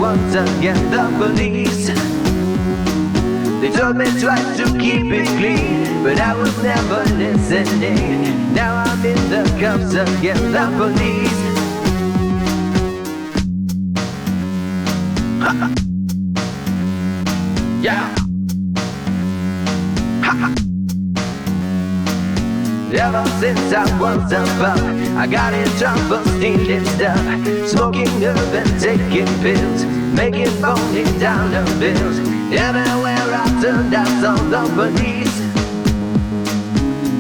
once again the police. They told me twice to keep it clean, but I was never listening. Now I'm in the cuffs again, the police. Yeah. Ever since I was a pup, I got in trouble stealing stuff, smoking herb and taking pills, making phony dollar bills. Everywhere I turned, I saw the police.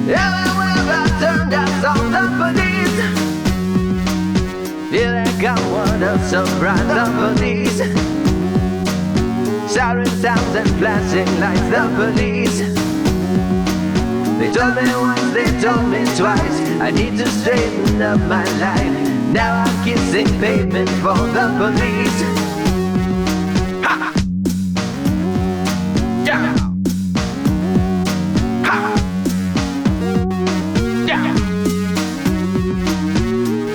Everywhere I turned, I saw the police. Here they come, what a surprise, the police. Siren sounds and flashing lights, the police. They told me once, they told me twice, I need to straighten up my life. Now I'm kissing pavement for the police. Ha! Yeah! Ha! Yeah!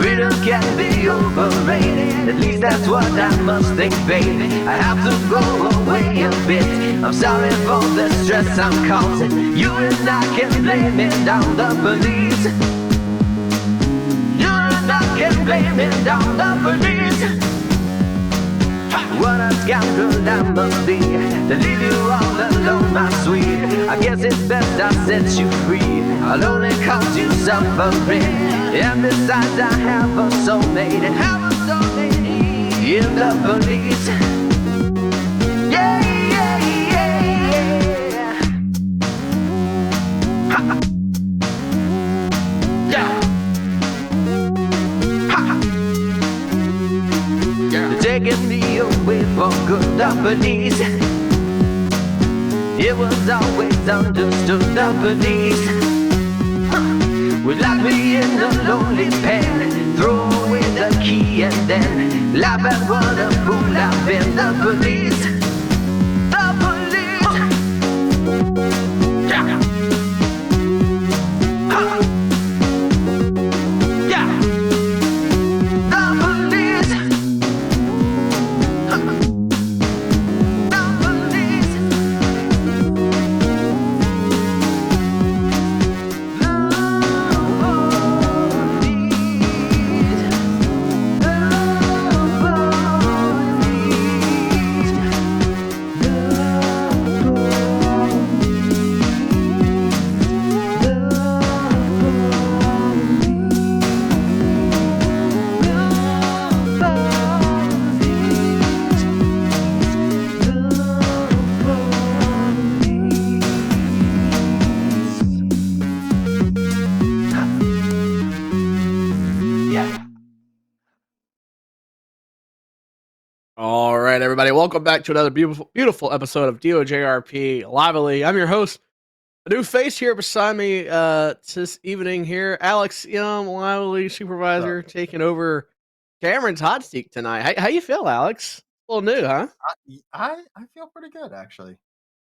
Freedom can be overrated, at least that's what I must think, baby. I have to go away a bit. I'm sorry for the stress I'm causing. You and I can blame it on the police. You and I can blame it on the police. What a scoundrel I must be to leave you all alone, my sweet. I guess it's best I set you free. I'll only cause you suffering. And besides I have a soulmate, and have a soulmate in the police. Yeah, yeah, yeah, yeah. Ha. Yeah. Ha. Yeah. They're taking me away for good, the police. It was always understood, the police would lock me in a lonely pen, throw away the key and then laugh at what a fool I've been. The police, the police. Yeah. Huh. Yeah. The police. Huh. The police. All right, everybody, welcome back to another beautiful episode of DoJRP LiveLE. I'm your host, a new face here beside me this evening here, Alex Yum, LiveLE supervisor, taking over Cameron's hot seat tonight. How you feel, Alex? A little new, huh? I feel pretty good, actually.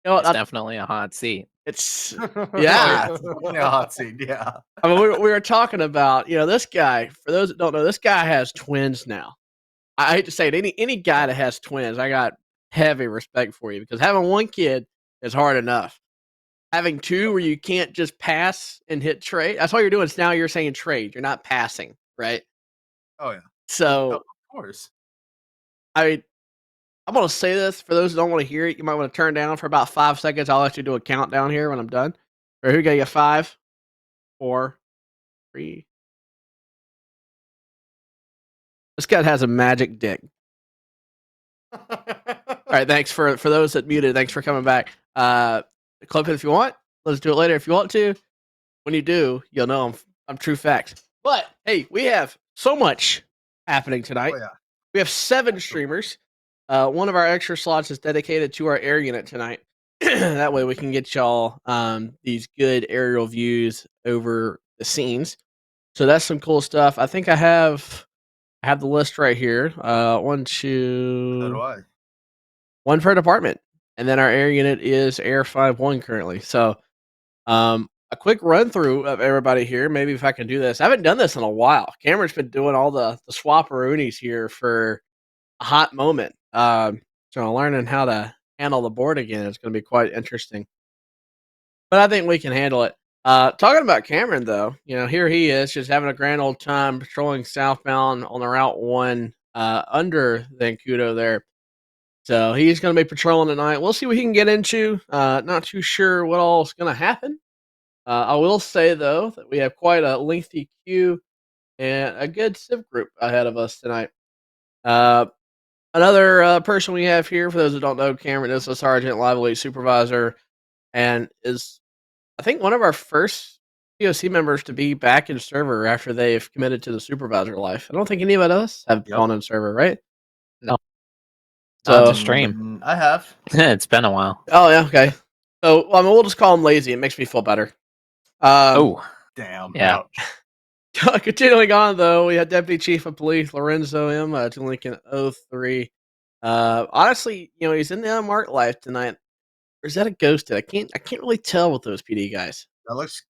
You know, It's definitely a hot seat. it's Yeah, it's definitely a hot seat. Yeah. I mean, we were talking about, this guy. For those that don't know, this guy has twins now. I hate to say it, any guy that has twins, I got heavy respect for you, because having one kid is hard enough. Having two where you can't just pass and hit trade, that's all you're doing. Is now you're saying trade. You're not passing, right? Oh yeah. So, Of course. I'm going to say this for those that don't want to hear it. You might want to turn down for about 5 seconds. I'll let you do a countdown here when I'm done. Or who got you? 5, 4, 3. This guy has a magic dick. All right, thanks for those that muted. Thanks for coming back. Clip it if you want. Let's do it later if you want to. When you do, you'll know I'm true fact. But hey, we have so much happening tonight. Oh, yeah. We have 7 streamers. One of our extra slots is dedicated to our air unit tonight. That way we can get y'all these good aerial views over the scenes. So that's some cool stuff. I think I have the list right here. 1, 2. So do I. 1 per department. And then our air unit is Air 5-1 currently. So a quick run through of everybody here. Maybe if I can do this. I haven't done this in a while. Cameron's been doing all the swap-a-roonies here for a hot moment. So learning how to handle the board again is going to be quite interesting. But I think we can handle it. Talking about Cameron, though, here he is just having a grand old time patrolling southbound on the Route 1 under Zancudo there. So he's going to be patrolling tonight. We'll see what he can get into. Not too sure what all is going to happen. I will say, though, that we have quite a lengthy queue and a good civ group ahead of us tonight. Another person we have here, for those who don't know, Cameron is a Sergeant LiveLE supervisor and is, I think, one of our first POC members to be back in server after they've committed to the supervisor life. I don't think any of us have gone in server, right? No. So, Not to stream. I have. It's been a while. Oh, yeah, okay. So, we'll just call him lazy. It makes me feel better. Damn. Yeah. Continuing on, though, we had Deputy Chief of Police Lorenzo M. To Lincoln 03. Honestly, he's in the unmarked life tonight. Or is that a ghosted? I can't really tell with those PD guys. That looks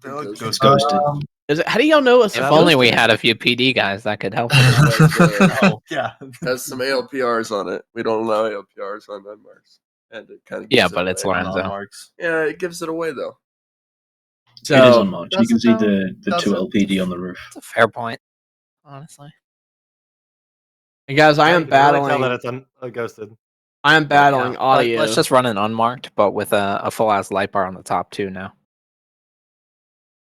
It's ghosted. Is it? How do y'all know it's If ghosted? only we had a few PD guys that could help. Oh, yeah. Has some ALPRs on it. We don't allow ALPRs on unmarks. And it kind of Yeah, but it's Lorenzo. Marks. Yeah, it gives it away though. So, it is unmarked. You can does see it the though? 2 Does it? LPD on the roof. It's a fair point, honestly. and guys, I Yeah, am you can really tell battling. that it's ghosted. I am battling Yeah. audio. Let's just run an unmarked, but with a full ass light bar on the top too now.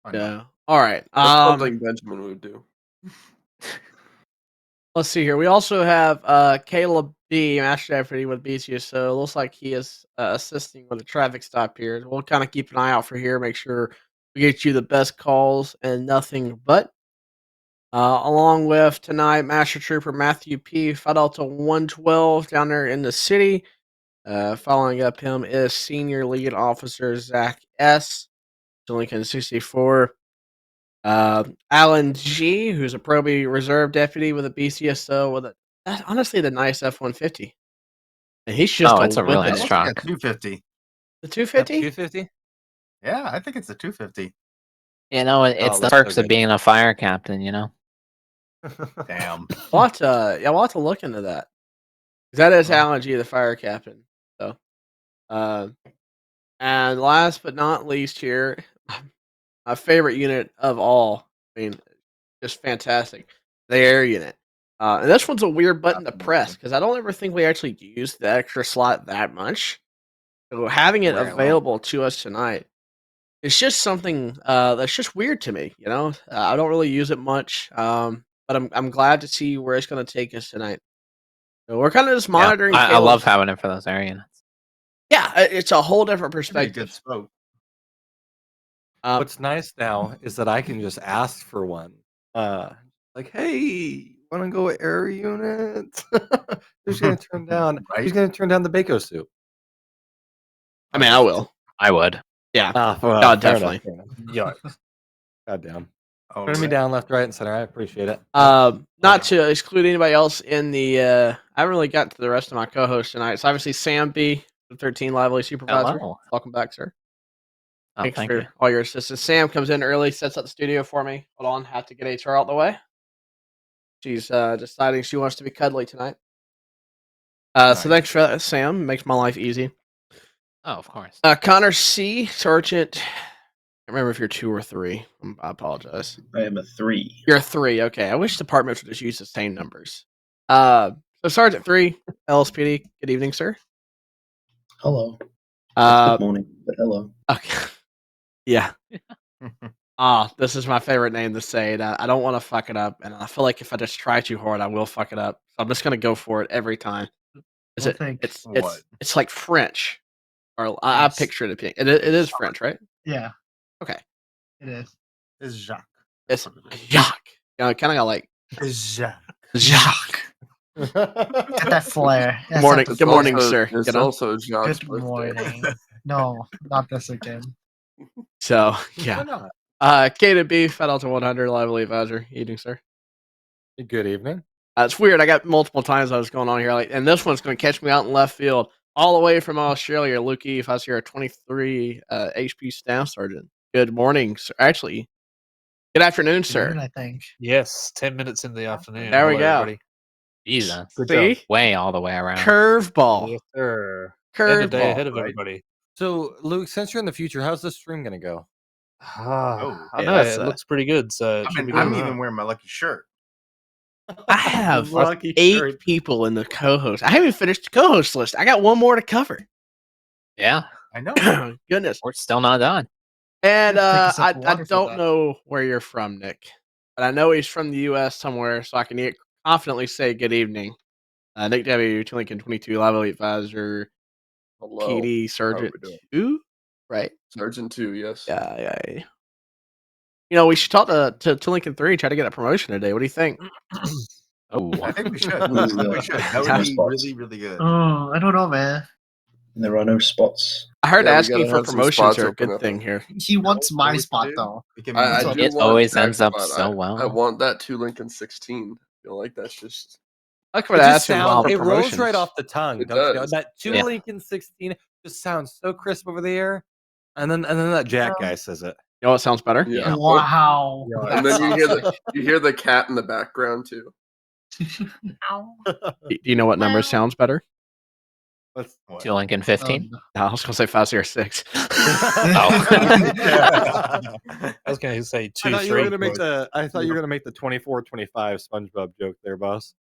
Why not? Yeah. All right. That's something Benjamin would do. Let's see here. We also have Caleb B, Master Deputy with BCSO. It looks like he is assisting with a traffic stop here. We'll kind of keep an eye out for here. Make sure we get you the best calls and nothing but. Along with tonight, Master Trooper Matthew P. Delta 112 down there in the city. Following up him is Senior Lead Officer Zach S. to Lincoln 64. Alan G, who's a Proby Reserve Deputy with a BCSO with that's honestly the nice F-150. And he's just it's a really That nice looks truck. like a 250. The 250? 250? Yeah, I think it's a 250. It's it the looks perks so of good. being a fire captain, Damn. We'll have to look into that. That is Well. Alan G, the fire captain. So, and last but not least here, my favorite unit of all. I mean, just fantastic. The air unit. And this one's a weird button to press because I don't ever think we actually use the extra slot that much. So having it Rarely. available to us tonight, it's just something that's just weird to me. I don't really use it much, but I'm glad to see where it's going to take us tonight. So we're kind of just monitoring. I love having it for those air units. Yeah, it's a whole different Pretty good perspective. spoke. What's nice now is that I can just ask for one. Like, hey, want to go air unit? Who's gonna turn down? Right? Who's gonna turn down the Bako soup? I mean, I will. I would. Yeah. Well, God, fair definitely. enough, fair enough. Yikes. God damn. Oh, Turn me right. down left, right, and center. I appreciate it. Not to exclude anybody else in the. I haven't really got to the rest of my co-hosts tonight. It's obviously Sam B, the 13 LiveLE supervisor. Hello. Welcome back, sir. Oh, Thanks thank for you. all your assistance. Sam comes in early, sets up the studio for me. Hold on, have to get HR out the way. She's deciding she wants to be cuddly tonight. So thanks for that, Sam. Makes my life easy. Oh, of course. Connor C, Sergeant. I can't remember if you're 2 or 3. I apologize. I am a 3. You're a 3. Okay, I wish departments would just use the same numbers. So Sergeant 3, LSPD. Good evening, sir. Hello. That's Uh, good morning, but hello. okay. Yeah. This is my favorite name to say. And I don't want to fuck it up, and I feel like if I just try too hard, I will fuck it up. So I'm just gonna go for it every time. We'll think what? It's like French, or I Yes. picture it. It is French, right? Yeah. Okay. It is. It's Jacques. It's Jacques. Kind of got like It's Jacques. Jacques. Get that flair. Good morning, It's good morning, also- sir. It's You know? also Jacques' Good birthday. morning. No, not this again. So Why yeah. not? K to B, Fed Delta 100, LiveLE advisor. Evening, sir. Good evening. It's weird. I got multiple times I was going on here, and this one's going to catch me out in left field, all the way from Australia. Luke Eve, I was here at 23 HP Staff Sergeant. Good morning, sir. Actually, good afternoon, sir. Good, I think. Yes, 10 minutes in the afternoon. There we Hello, go. everybody. Jesus. Good See? job. Way all the way around. Curveball. Yes, sir. And a day ahead Curveball. of everybody. So, Luke, since you're in the future, how's this stream gonna go? Oh, I yeah, know that's it a- looks pretty good, so it I should mean, be I'm good. even wearing my lucky shirt. I have Lucky 8 shirt. people in the co-host. I haven't finished the co-host list. I got one more to cover. Yeah. I know. Goodness. We're still not done. And Take a sip I of water for don't that. know where you're from, Nick, but I know he's from the U.S. somewhere, so I can confidently say good evening. Nick W. Lincoln 22 LiveLE Advisor, Hello. PD How Sergeant we doing? 2, right? Sergeant 2, yes. Yeah. You know, we should talk to Lincoln 3, try to get a promotion today. What do you think? Oh. I think we should. Ooh, We should. That no would be spots. really, really good. Oh, I don't know, man. There are no spots. I heard Yeah, we asking gotta for have some promotions spots are a open good up. thing here. He wants You know what my we spot should do? though. We can I move do It want always Jack's ends up spot. so I well. want that 2 Lincoln 16. I feel like that's just. I could It ask just him sounds. for It rolls promotions. right off the tongue. It Don't you know? does. That 2 Yeah. Lincoln 16 just sounds so crisp over the air, and then that Jack guy says it. You know what sounds better? Yeah. Wow. And then you hear the cat in the background too. Do you know what number sounds better? What's what? 2 Lincoln 15. No, I was gonna say 506. I was going to say 2, I thought you were 3. gonna make the. I thought you were gonna make the 24-25 SpongeBob joke there, boss.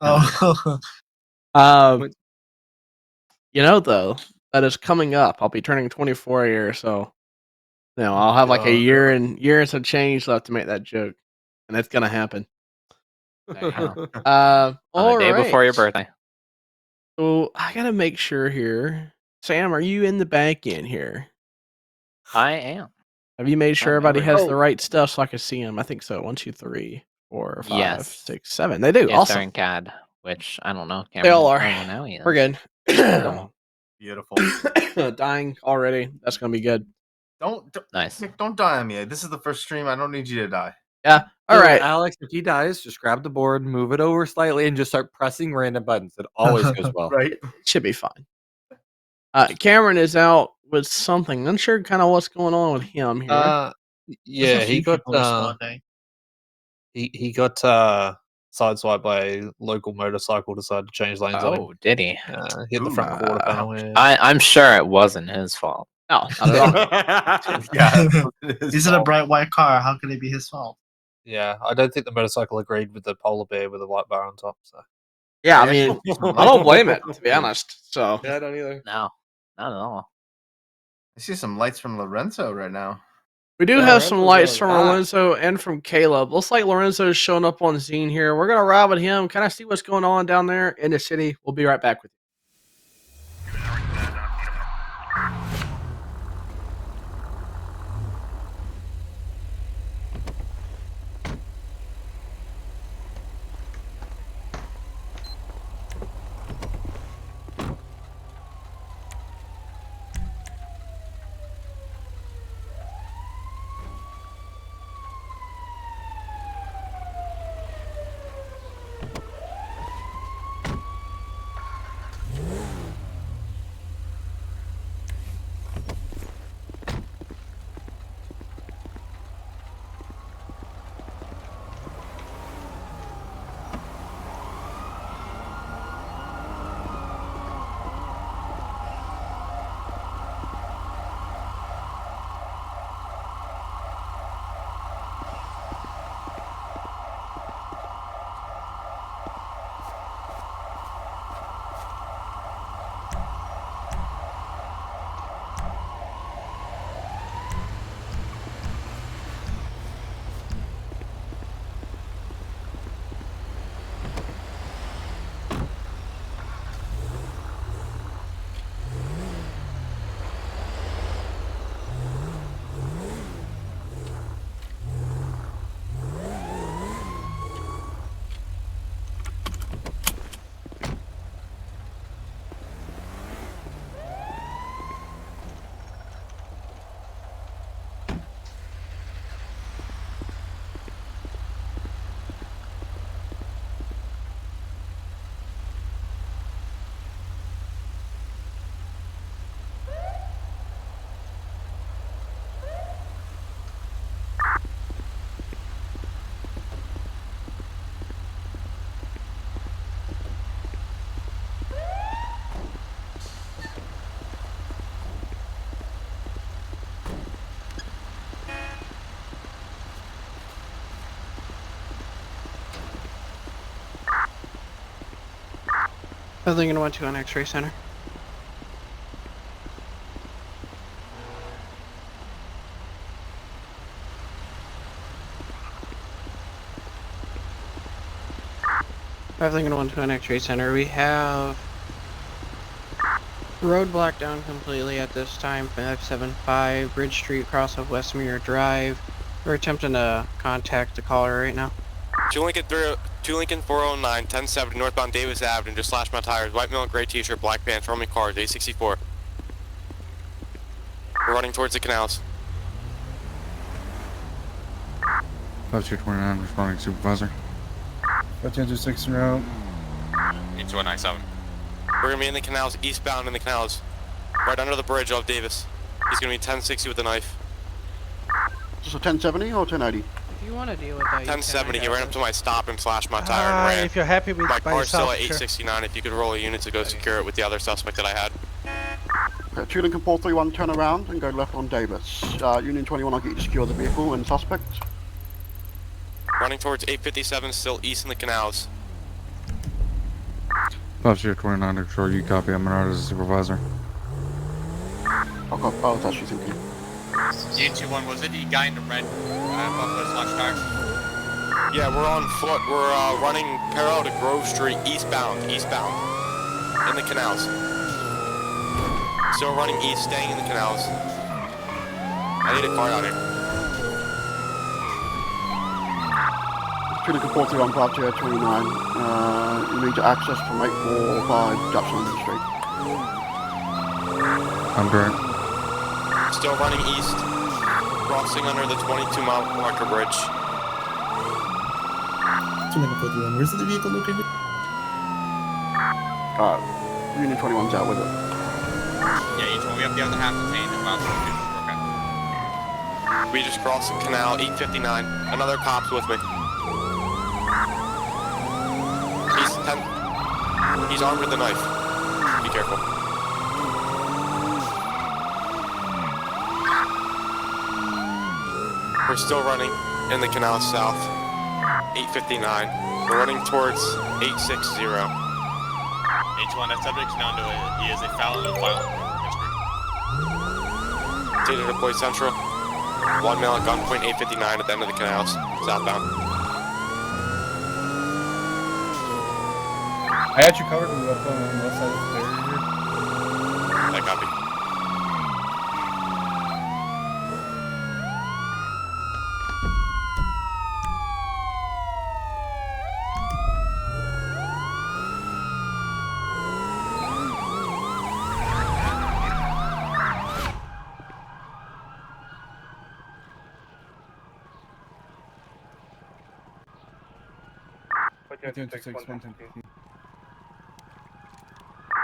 Oh. You know, though, that is coming up. I'll be turning 24 here, so you know, I'll have like a year and some change left to make that joke, and it's gonna happen. On All the day before your right. birthday. So I gotta make sure here. Sam, are you in the back end here? I am. Have you made sure I'm everybody has everywhere. the right stuff so I can see them? I think so. 1, 2, 3, 4, 5, Yes. 6, 7. They do. If they're Awesome. in CAD, which I don't know. They all are. Now either. We're good. Beautiful. Dying already. That's gonna be good. Don't Nice. Nick, don't die on me. This is the first stream. I don't need you to die. Yeah. All So, right. Alex. If he dies, just grab the board, move it over slightly, and just start pressing random buttons. It always goes well. Right? Should be fine. Cameron is out with something. Unsure kind of what's going on with him here. Yeah, There's a he few got people responding. he got sideswiped by a local motorcycle. Decided to change lanes on him. Oh, did he? Hit the front quarter panel. Yeah. I'm sure it wasn't his fault. No, not at all. Yeah. He's in a bright white car. How can it be his fault? Yeah, I don't think the motorcycle agreed with the polar bear with a white bar on top. So Yeah, I mean, I don't blame it, to be honest. So Yeah, I don't either. No, not at all. I see some lights from Lorenzo right now. we do Yeah, have some Lorenzo's lights going from hot. Lorenzo and from Caleb. Looks like Lorenzo's showing up on the scene here. We're gonna ride with him, kind of see what's going on down there in the city. We'll be right back with you. I think I went to an X-ray center. I think I went to an X-ray center. We have road blocked down completely at this time. 575 Bridge Street, cross of Westmere Drive. We're attempting to contact the caller right now. 2 Lincoln 409, 1070 northbound Davis Avenue. Just slashed my tires. White male, gray t-shirt, black pants, roaming cars, 864. We're running towards the canals. 5229, responding supervisor. 1026 en route. 8197. We're gonna be in the canals, eastbound in the canals. Right under the bridge off Davis. He's gonna be 1060 with a knife. Just a 1070 or 1080? If you want to deal with that, 1070, he ran up to my stop and slashed my tire and ran. If you're happy with My by car's still yourself, at 869. If you could roll a unit to go secure it with the other suspect that I had. Okay, 2 Lincoln 431, turn around and go left on Davis. Union 21, I'll get you to secure the vehicle and suspect. Running towards 857, still east in the canals. 5229 to control, you copy. I'm out as a supervisor. Oh, that's actually thinking. U21, was it the guy in the red Buffalo slash tire? Yeah, we're on foot. We're running parallel to Grove Street, eastbound, in the canals. Still running east, staying in the canals. I need a car out here. 2 Lincoln 431, Party 29. You need to access from 845 Jackson Street. I'm direct. Still running east, crossing under the 22-mile marker bridge. 2 Lincoln 431, where's the vehicle located? Union 21's out with it. Yeah, each one. We have the other half contained about okay. We just crossed the canal, 859. Another cop's with me. He's armed with a knife. Be careful. We're still running in the canal south, 859. We're running towards 860. H1, that subject's known to it. He is a felon with violent history. Data deployed central. 1 male at gunpoint, 859 at the end of the canals, southbound. I got you covered. We got on the left side of the barrier here. That copy.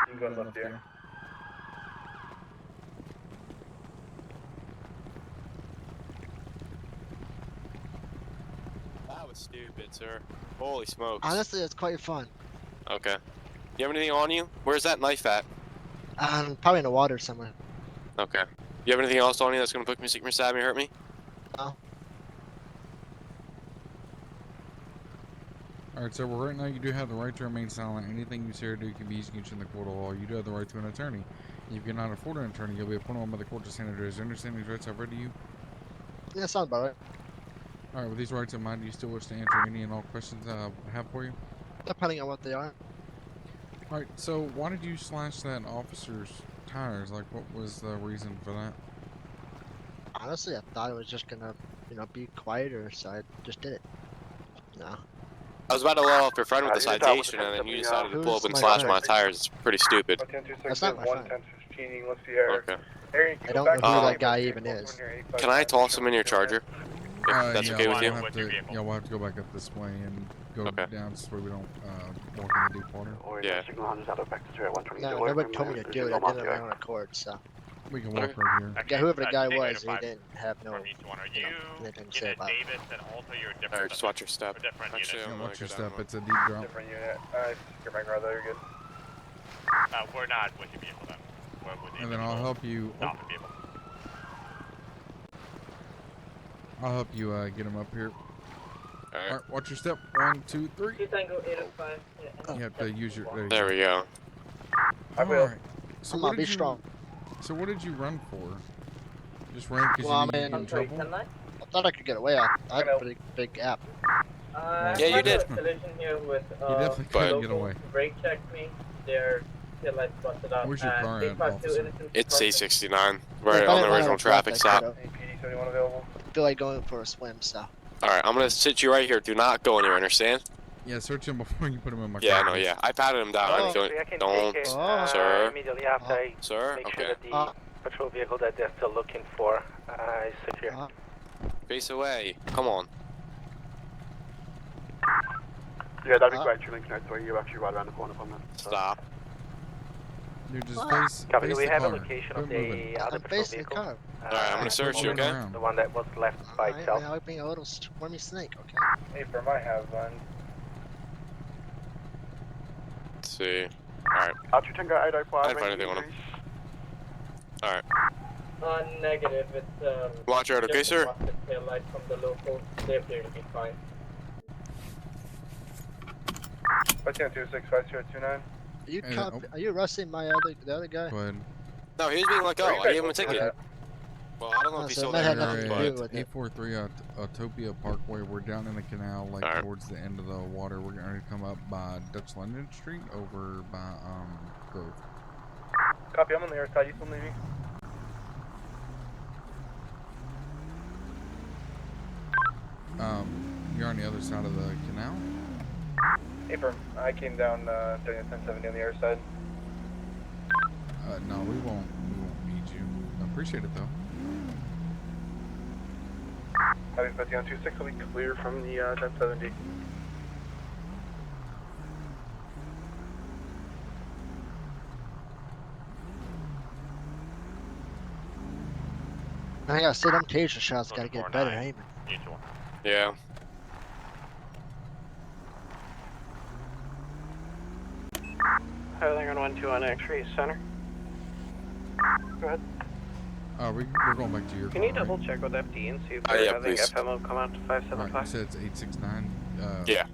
You can go left there. That was stupid, sir. Holy smokes. Honestly, it's quite fun. Okay. You have anything on you? Where's that knife at? Probably in the water somewhere. Okay. You have anything else on you that's gonna put me, stick me, stab me, hurt me? No. Alright, so right now you do have the right to remain silent. Anything you say or do can be used against you in the court of law. You do have the right to an attorney. If you cannot afford an attorney, you'll be appointed one by the court to stand under his understanding these rights I've read to you. Yeah, sounds about right. Alright, with these rights in mind, do you still wish to answer any and all questions I have for you? Depending on what they are. Alright, so why did you slash that officer's tires? Like, what was the reason for that? Honestly, I thought it was just gonna, be quieter, so I just did it. No. I was about to let off your friend with a citation, and then you decided to pull up and slash my tires. It's pretty stupid. That's not my friend. Okay. I don't know who that guy even is. Can I toss him in your charger? If that's okay with you? We'll have to go back up this way and go down so we don't walk in the deep water. Yeah. No, nobody told me to do it. I did it on my own accord, so. We can walk right here. Yeah, whoever the guy was, he didn't have anything to say about it. Alright, just watch your step. Actually, Yeah, watch your step. It's a deep drop. Different unit. You're back right there. You're good. We're not with the vehicle then. And then I'll help you. Stop the vehicle. I'll help you get him up here. Alright, watch your step. 1, 2, 3. Tango 805. You have to use your. there we go. I will. Alright. So I'm what gonna be did you? strong. So what did you run for? Just ran because Well, you I didn't get in mean, trouble? I thought I could get away. I had a pretty big gap. Yeah, you did. Collision here with You definitely couldn't get away. brake check me. Their taillights busted out. Where's your car at, officer? It's C69. Yeah, Right if I on didn't the run out original of breath, traffic I stop. could've. APD 71 available. I feel like going for a swim, so. Alright, I'm gonna sit you right here. Do not go anywhere, understand? Yeah, search him before you put him in my Yeah, car. no, please. yeah. I patted him down. Oh. Don't, sir. Immediately after Sir? make Okay. sure that the patrol vehicle that they're still looking for is secure. Face away. Come on. Yeah, that'd be great. You're linking out where you're actually right around the corner from them. Stop. Dude, just face, Copy. face Do we the have a car. location Quit of moving. the other I'm patrol facing the vehicle? car. Alright, I'm gonna search you, okay? Around. The one that was left by itself. I being a little squirmy snake, okay? Hey, firm, I have one. Let's see. Alright. Archer Tango 805. I didn't find anything on him. Alright. Negative. It's Launch out, okay, sir? tail light from the locals. They appear to be fine. 5265029. Are you arresting the other guy? Go ahead. No, he was being let go. I gave him a ticket. Well, I don't know if he's so still it might have there. nothing to We're do at with it. 843 Autopia Parkway. We're down in the canal, like Alright. towards the end of the water. We're going to come up by Dutch London Street over by Grove. Copy, I'm on the air side. You still leaving? You're on the other side of the canal. Hey, firm. I came down during the 1070 on the air side. No, we won't need you. I appreciate it though. Having 50 on 26 will be clear from the 1070. I gotta say, them taser shots gotta get better aiming. Yeah. Everything on 1-2 on X-ray center. Go ahead. We're going back to your Can car, you double right? check with FD and see if Yeah, I think please. FM will come out to Alright, you 575? said it's 869. Yeah.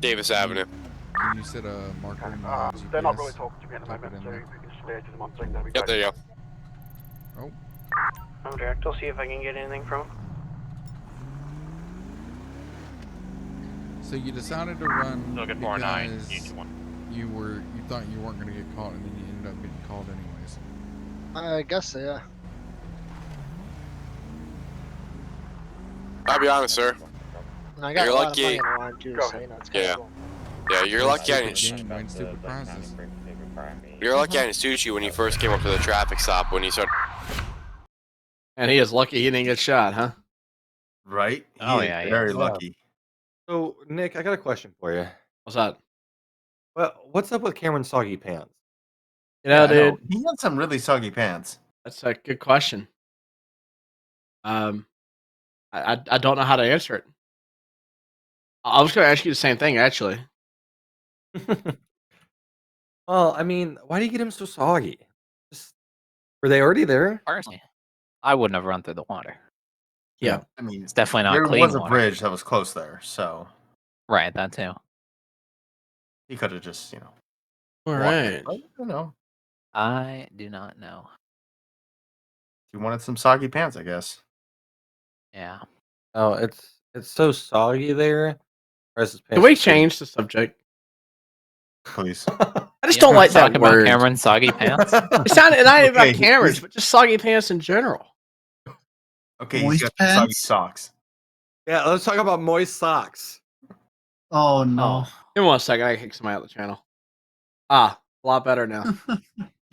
Davis Avenue. Can you set a marker in your They're not GPS? really talking to me at the Type it moment, in so there. if we can just lay it to them on thing, that'd be Yep, great. there you go. I'm direct. I'll see if I can get anything from him. So you decided to run Look at because you thought you weren't going to get caught, and then you ended up getting called anyways. I guess so, yeah. I'll be honest, sir. And I got You're a lot lucky. of money on the line too, so you know it's kinda Yeah. cool. Yeah, you're lucky I didn't. Stupid game, mind stupid prizes. You're lucky I didn't shoot you when you first came up to the traffic stop when you started. And he is lucky he didn't get shot, huh? Right? Oh, He is yeah, yeah. very Yeah. lucky. So, Nick, I got a question for you. What's that? Well, what's up with Cameron's soggy pants? You know, I know. dude, He had some really soggy pants. that's a good question. I don't know how to answer it. I was going to ask you the same thing, actually. Well, I mean, why do you get him so soggy? Just, were they already there? Personally, I wouldn't have run through the water. Yeah. I mean, It's definitely not there clean was a water. bridge that was close there, so Right, that too. he could have just, All walked right. it. But, you know, I do not know. he wanted some soggy pants, I guess. Yeah. Oh, it's so soggy there. Or is his Can pants we just getting- change the subject? Please. I just You don't ever like talk that about word. Cameron's soggy pants? It's not Okay, about he's- cameras, but just soggy pants in general. Okay, Moist he's got soggy pants? socks. Yeah, let's talk about moist socks. Oh no. Give me 1 second. I can kick somebody out of the channel. A lot better now.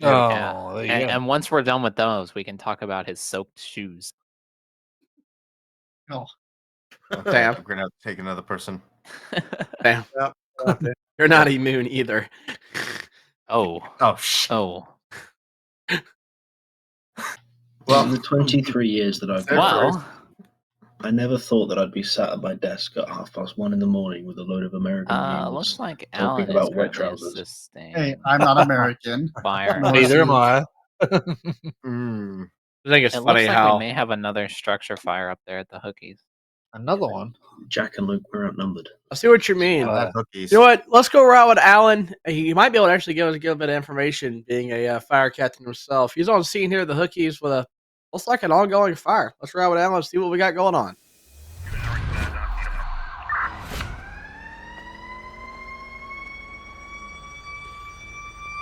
Oh, there you go. And once we're done with those, we can talk about his soaked shoes. Oh. Damn. We're gonna have to take another person. Damn. Yep. You're not immune either. Oh. Oh shit. Oh. In the 23 years that I've been Wow. here, I never thought that I'd be sat at my desk at 1:30 in the morning with a load of American mules Looks like talking Alan is about wet currently trousers. assisting Hey, I'm not American. fire. No, Neither am I. Mm. I think it's It funny looks like how we may have another structure fire up there at the hookies. Another one. Jack and Luke were outnumbered. I see what you mean. Cookies. You know what? Let's go around with Alan. He might be able to actually give us a bit of information, being a fire captain himself. He's on scene here, the hookies, with a looks like an ongoing fire. Let's ride with Alan and see what we got going on.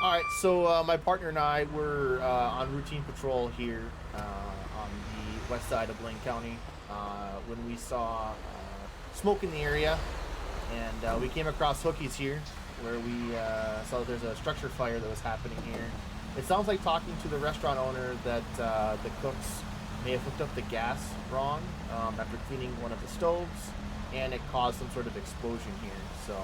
All right, so my partner and I were on routine patrol here on the west side of Blaine County when we saw smoke in the area, and we came across hookies here where we saw that there's a structure fire that was happening here. It sounds like, talking to the restaurant owner, that the cooks may have hooked up the gas wrong after cleaning one of the stoves, and it caused some sort of explosion here. So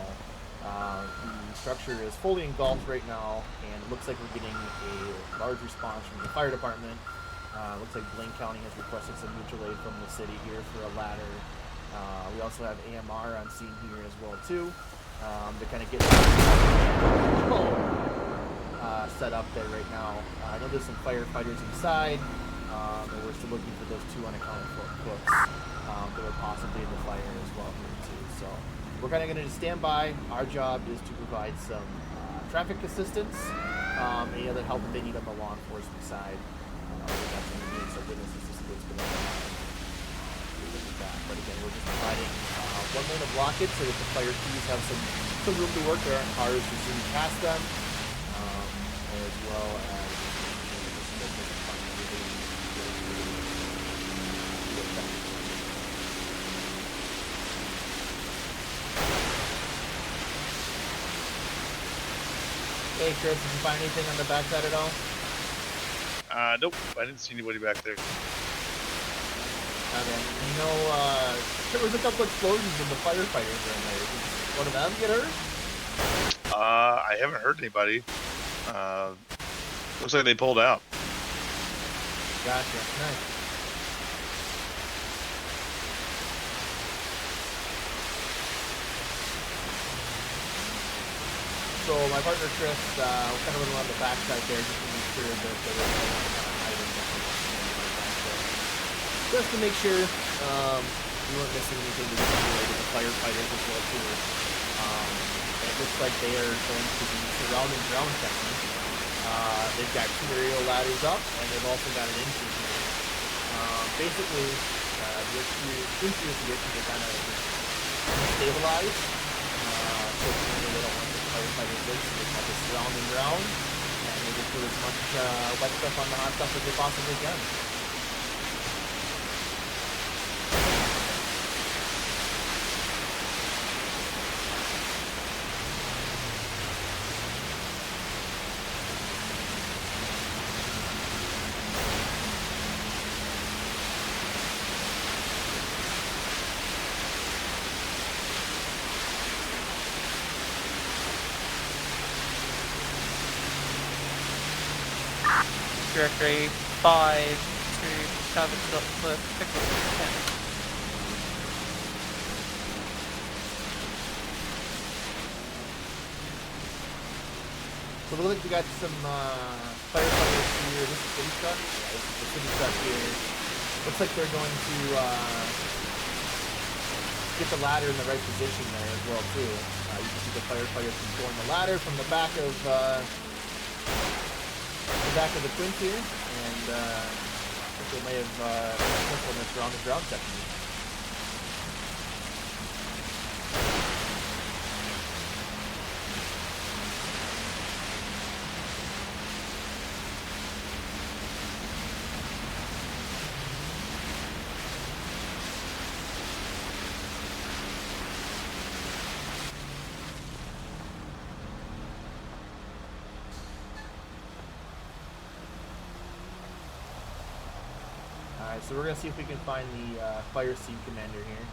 the structure is fully engulfed right now, and it looks like we're getting a large response from the fire department. Looks like Blaine County has requested some mutual aid from the city here for a ladder. We also have AMR on scene here as well too. To kind of get set up there right now. I know there's some firefighters inside, and we're still looking for those 2 unaccounted for cooks that were possibly in the fire as well here too. So we're kind of going to stand by. Our job is to provide some traffic assistance, any other help that they need on the law enforcement side. That's going to need some witnesses to see what's going on. But again, we're just providing 1 lane of blockage so that the fire crews have some room to work. There aren't cars zooming past them, as well as Hey Chris, did you find anything on the backside at all? Nope, I didn't see anybody back there. Okay, you know, there was a couple explosions when the firefighters were in there. Did one of them get hurt? I haven't heard anybody. Looks like they pulled out. Gotcha, nice. So my partner Chris, kind of went around the backside there just to make sure that there was no kind of hiding. Just to make sure we weren't missing anything to do related to firefighters as well too. And it looks like they are going to be surrounding ground checking. They've got 2 aerial ladders up, and they've also got an engine here. Basically, the interior conditions are kind of stabilized. So they don't want the firefighters in, so they have the surrounding ground, and they just put as much wet stuff on the hot stuff as they possibly can. Directory 5 to salvage up the pickle 10. So it looks like we got some firefighters here. This is the city truck. Yeah, this is the city truck here. Looks like they're going to get the ladder in the right position there as well too. You can see the firefighters controlling the ladder from the back of the twins here, and I think they may have implemented this around the ground section. Alright, so we're going to see if we can find the fire scene commander here.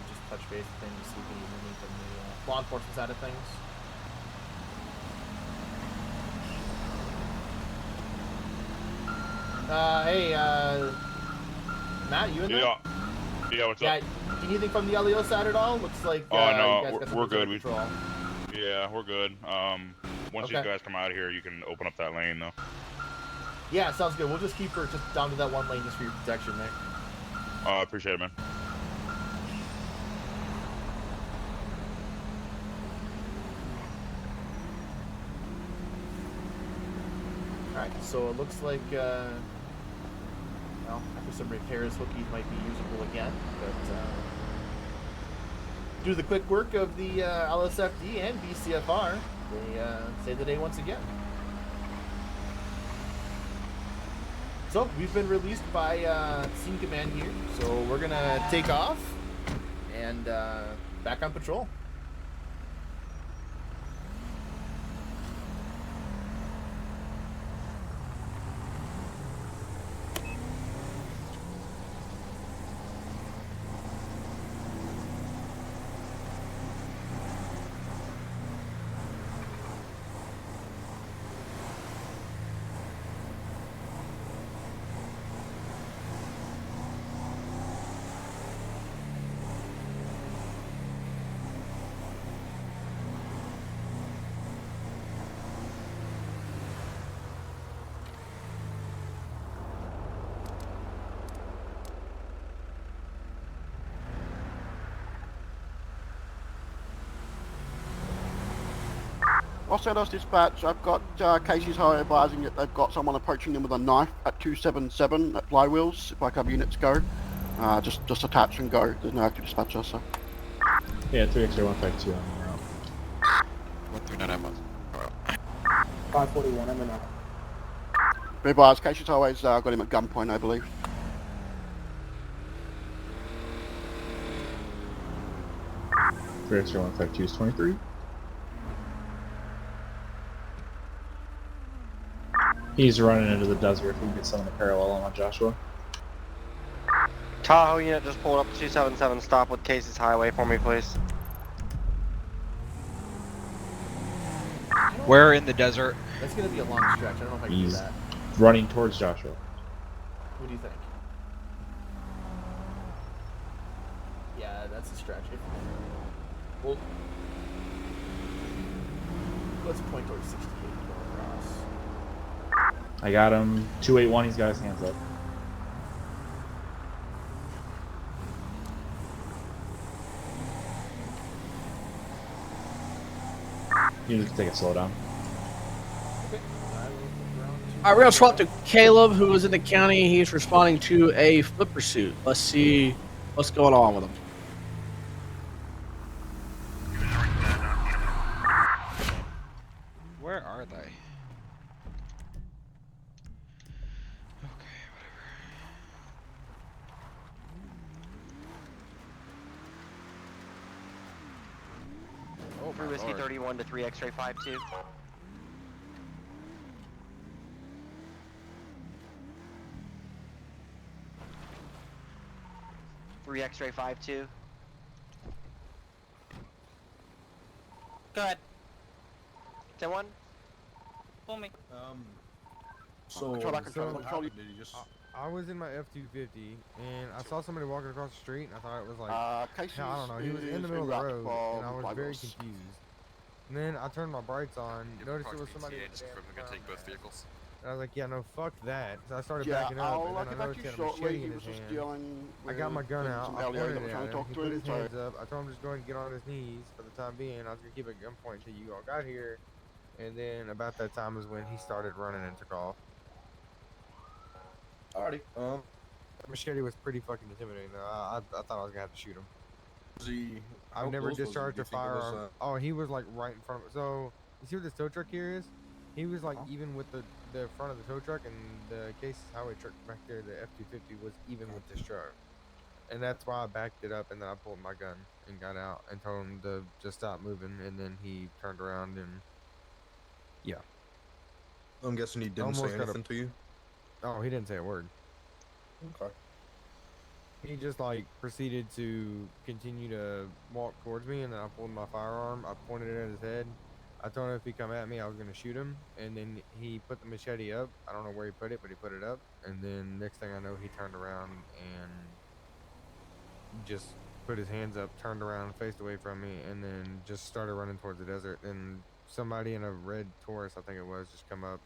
Just touch base with him to see if we need anything from the law enforcement side of things. Hey, Matt, you in there? Yeah, what's up? Anything from the LEO side at all? Looks like no, you guys got some we're good. control. Yeah, we're good. Once these guys come out of here, you can open up that lane, though. Yeah, sounds good. We'll just keep her just down to that 1 lane just for your protection there. I appreciate it, man. Alright, so it looks like, well, after some repairs, hookies might be usable again, but due to the quick work of the LSFD and BCFR, they saved the day once again. So, we've been released by Scene Command here, so we're gonna take off and back on patrol. Los Santos Dispatch, I've got Casey's High advising that they've got someone approaching them with a knife at 277 at Flywheels. If I have units go, just attach and go. There's no active dispatcher, so. Yeah, 3 X-ray 152 on the route. 139 I'm 541, I'm in. Advise, Casey's Highway's got him at gunpoint, I believe. Three X-ray 152 is 23. He's running into the desert. If we can get someone to parallel him on Joshua. Tahoe unit just pulled up 277. Stop with Casey's Highway for me, please. Where in the desert? That's gonna be a long stretch. I don't know if I can do He's that. running towards Joshua. What do you think? Yeah, that's a stretch. Well, let's point towards 68 across. I got him 281. He's got his hands up. You need to take a slow down. All right, we're gonna swap to Caleb, who was in the county. He's responding to a foot pursuit. Let's see what's going on with him. Where are they? Oh, 3 Whiskey 31 to 3 X-ray 52. X-ray 52. Go ahead. 10-1. Pull me. So, I was in my F-250 and I saw somebody walking across the street and I thought it was like, I don't know, he was in the middle of the road and I was very confused. And then I turned my brights on, noticed it was somebody. Gonna take both vehicles. And I was like, yeah, no, fuck that. So I started backing up, and then I noticed he had a machete in his hand. I got my gun out, I pointed it at him, he put his hands up. I told him just go ahead and get on his knees for the time being. I was going to keep it at gunpoint until you all got here. And then about that time is when he started running and took off. Alrighty. The machete was pretty fucking intimidating, though. I thought I was going to have to shoot him. I've never discharged a firearm. Oh, he was like right in front of me. So, you see what this tow truck here is? He was like even with the front of the tow truck and the Casey's highway truck back there, the F-250 was even with this truck. And that's why I backed it up and then I pulled my gun and got out and told him to just stop moving, and then he turned around and yeah. I'm guessing he didn't say anything to you? Oh, he didn't say a word. Okay. He just like proceeded to continue to walk towards me, and then I pulled my firearm, I pointed it at his head. I told him if he come at me, I was going to shoot him, and then he put the machete up. I don't know where he put it, but he put it up, and then next thing I know, he turned around and just put his hands up, turned around, faced away from me, and then just started running towards the desert. And somebody in a red Taurus, I think it was, just come up,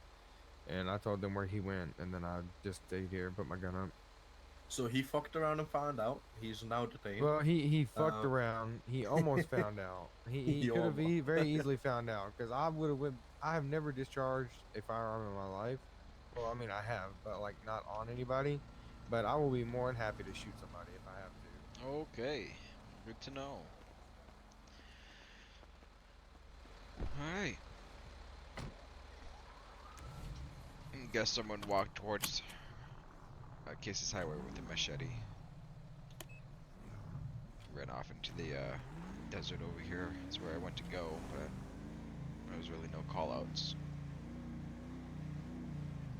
and I told them where he went, and then I just stayed here and put my gun up. So he fucked around and found out. He's now detained. Well, he fucked around. He almost found out. He could have very easily found out, because I have never discharged a firearm in my life, Well, I mean, I have, but like not on anybody. But I will be more than happy to shoot somebody if I have to. Okay, good to know. Alright. Guess someone walked towards Casey's Highway with a machete. Ran off into the desert over here. That's where I went to go, but there was really no callouts.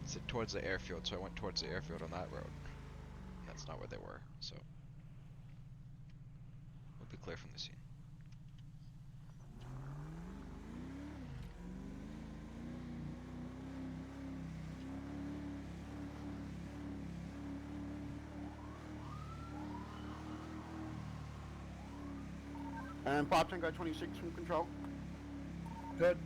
It's towards the airfield, so I went towards the airfield on that road. And that's not where they were, so we'll be clear from the scene. And 5 Tango 26 from control. Good.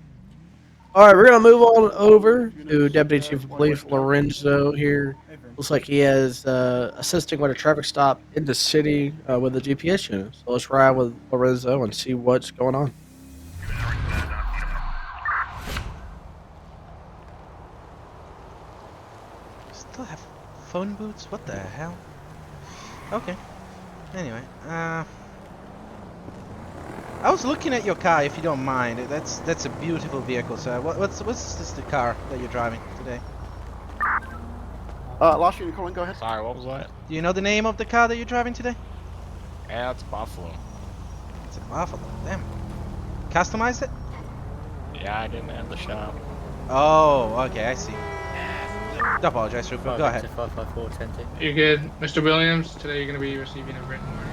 All right, we're gonna move on over to Deputy Chief of Police Lorenzo here. Looks like he is assisting with a traffic stop in the city with a GPS unit. So let's ride with Lorenzo and see what's going on. Still have phone booths? What the hell? Okay. Anyway, I was looking at your car, if you don't mind. That's a beautiful vehicle, sir. What's this the car that you're driving today? Last unit calling, go ahead. Sorry, what was that? Do you know the name of the car that you're driving today? Yeah, it's Buffalo. It's a Buffalo. Damn. Customized it? Yeah, I didn't have the shop. Oh, okay, I see. I apologize, Rupert. Go ahead. 554 You're good. Mr. Williams, today you're going to be receiving a written warning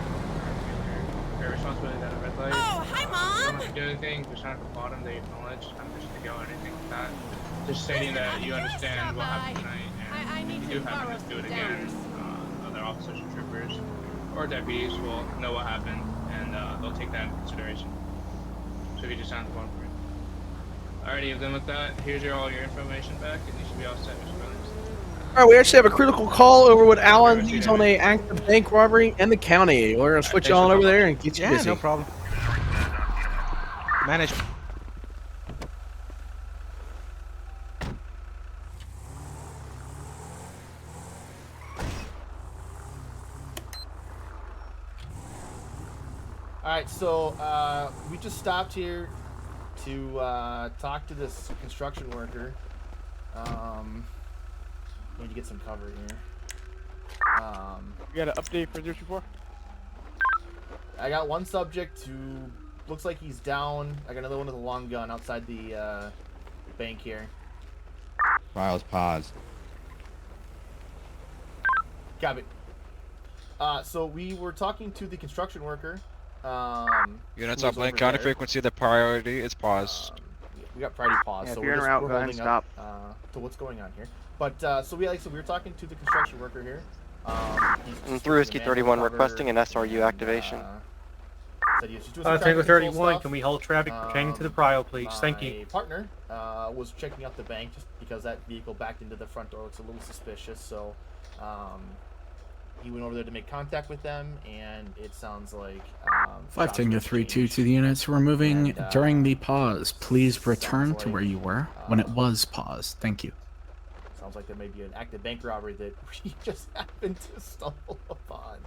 for your responsibility at a red light. Oh, hi, Mom! You don't have to do anything. Just at the bottom, they acknowledge. I'm just to go or anything like that. Just stating that you understand what happened tonight, and if you do happen to do it again, other officers and troopers or deputies will know what happened, and they'll take that into consideration. So if you just sound the phone for me. Alrighty, then with that, here's all your information back, and you should be all set, Mr. Williams. All right, we actually have a critical call over with Alan. He's on a active bank robbery in the county. We're gonna switch you on over there and get you busy. No problem. Manage. Alright, so we just stopped here to talk to this construction worker. Need to get some cover here. You got an update for 024? I got one subject who looks like he's down. I got another one with a long gun outside the bank here. Files paused. Got it. So we were talking to the construction worker. Units on Blaine County frequency, the priority is paused. We got priority pause, Yeah, so if you're en we're route, go ahead holding and up to what's going on here. But so we were talking to the construction worker here. And 3 Whiskey 31 requesting an SRU activation. Tango 31, can we hold traffic pertaining to the prio, please? Thank you. My partner was checking out the bank just because that vehicle backed into the front door. Looks a little suspicious, so he went over there to make contact with them, and it sounds like 5 Tango 32 to the units. We're moving during the pause. Please return to where you were when it was paused. Thank you. Sounds like there may be an active bank robbery that we just happened to stumble upon.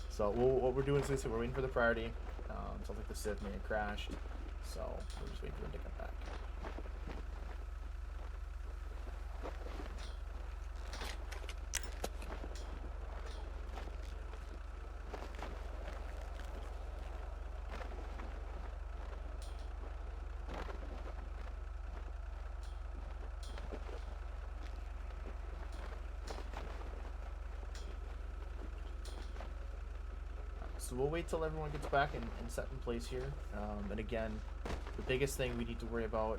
So what we're doing is we're waiting for the priority. Sounds like the Civ may have crashed, so we're just waiting for them to come back. So we'll wait till everyone gets back and set in place here. And again, the biggest thing we need to worry about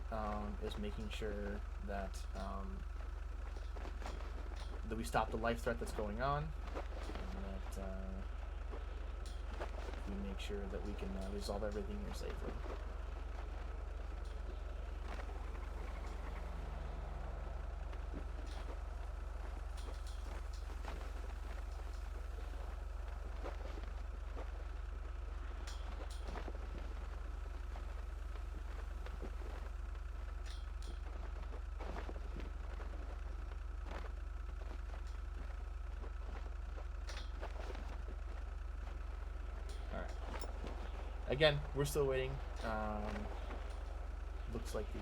is making sure that that we stop the life threat that's going on, and that we make sure that we can resolve everything here safely. again, we're still waiting. Looks like the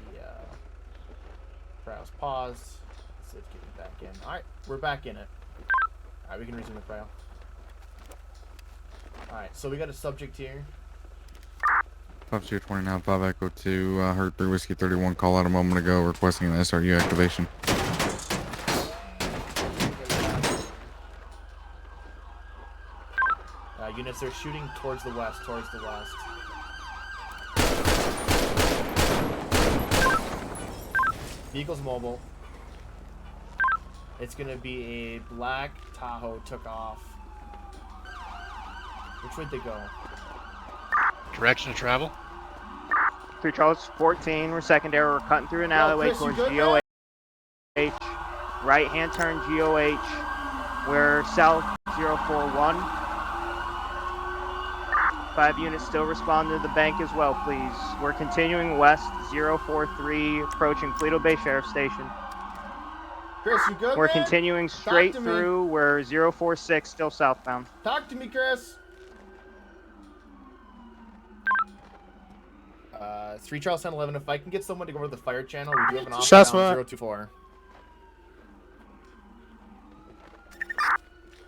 cryo's paused. Let's see if getting back in. All right, we're back in it. All right, we can resume the cryo. All right, so we got a subject here. 5029, 5 Echo 2, heard 3 Whiskey 31 call out a moment ago requesting an SRU activation. Units are shooting towards the west, Vehicle's mobile. It's gonna be a black Tahoe took off. Which way'd they go? Direction of travel? 3 Charles 14, we're secondary. We're cutting through an alleyway Chris, towards you good, GOH. Right hand turn GOH. We're south 041. 5 units still respond to the bank as well, please. We're continuing west 043, approaching Toledo Bay Sheriff Station. Chris, you good, We're man? continuing Talk straight to me. through. We're 046, still southbound. Talk to me, Chris. 3 Charles 1011. If I can get someone to go over to the fire channel, we do have an option Shots down fired. 024.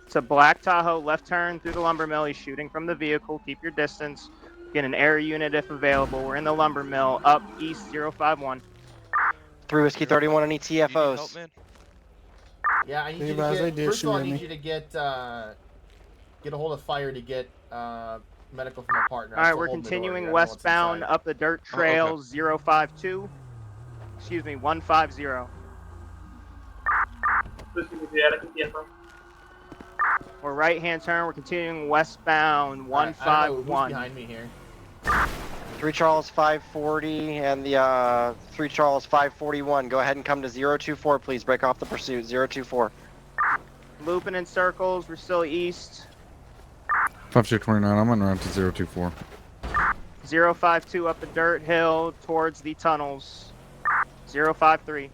It's a black Tahoe, left turn through the lumber mill. He's shooting from the vehicle. Keep your distance. Get an air unit if available. We're in the lumber mill, up east 051. 3 Whiskey 31 on ETFOs. Yeah, I need you to get. First of all, I need you to get a hold of fire to get medical from my partner. All right, we're continuing westbound up the dirt trail 052. Excuse me, 150. We're right hand turn. We're continuing westbound 151. Behind me here. 3 Charles 540 and the 3 Charles 541. Go ahead and come to 024, please. Break off the pursuit. 024. Looping in circles. We're still east. 5029, I'm on route to 024. 052 up the dirt hill towards the tunnels. 053.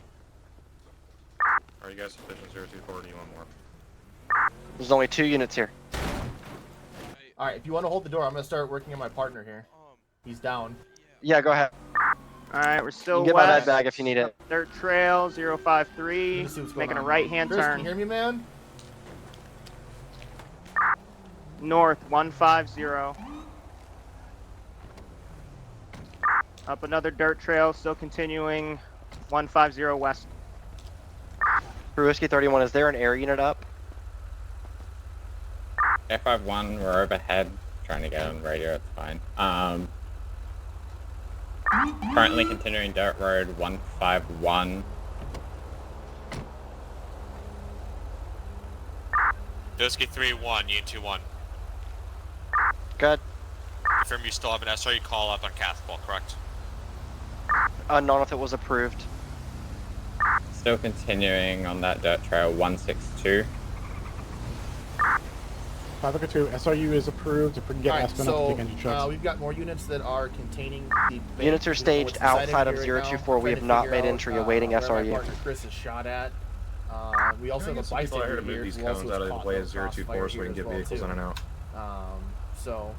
Are you guys sufficient 024 or do you want more? There's only 2 units here. All right, if you want to hold the door, I'm gonna start working on my partner here. He's down. Yeah, go ahead. All right, we're still You can get my west. med bag if you need it. Dirt trail 053. Making a right hand Chris, turn. can you hear me, man? North 150. Up another dirt trail, still continuing 150 west. 3 Whiskey 31, is there an air unit up? F51, we're overhead, trying to get on radio, it's fine. Currently continuing dirt road 151. Whiskey 3-1, Unit 2-1. Good. Confirm you still have an SRE call up on Cathball, correct? Unknown if it was approved. Still continuing on that dirt trail 162. 5 Echo 2, SRU is approved. If we can get Alright, Aspen up to take engine so shots. we've got more units that are containing the bank. Units are We don't know staged what's inside outside of here right now. 024. We Trying have to not figure made out, entry, awaiting where my SRU. partner Chris is shot at. We also have a bystander here to move here these who also cones was out of the caught way in of a crossfire 024 so we here can as get well, vehicles too. in and out. So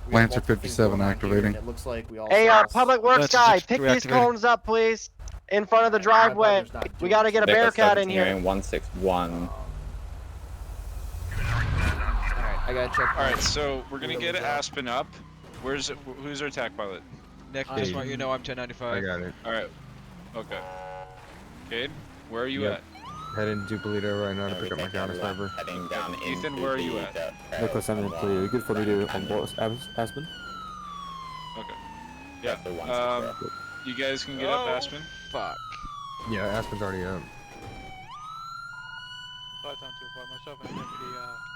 we have Lancer multiple things 57 going on here, activating. and it looks like we also Hey, have Public Works guy, pick these cones up, please. In front of the driveway. We gotta get a Bearcat in here. 161. I gotta check. All right, so we're gonna get Aspen up. Who's our attack pilot? Nick, just want you to know I'm 1095. I got it. All right. Okay. Cade, where are you Yep. Heading to Toledo right now to pick up my counter sniper. Heading down at? Ethan, where are you at? Nicholas, I'm in Toledo. Good for me to onboard Aspen? Okay. Yeah. You guys can get up Aspen. Fuck. Yeah, Aspen's already up. 5-2-5 myself and deputy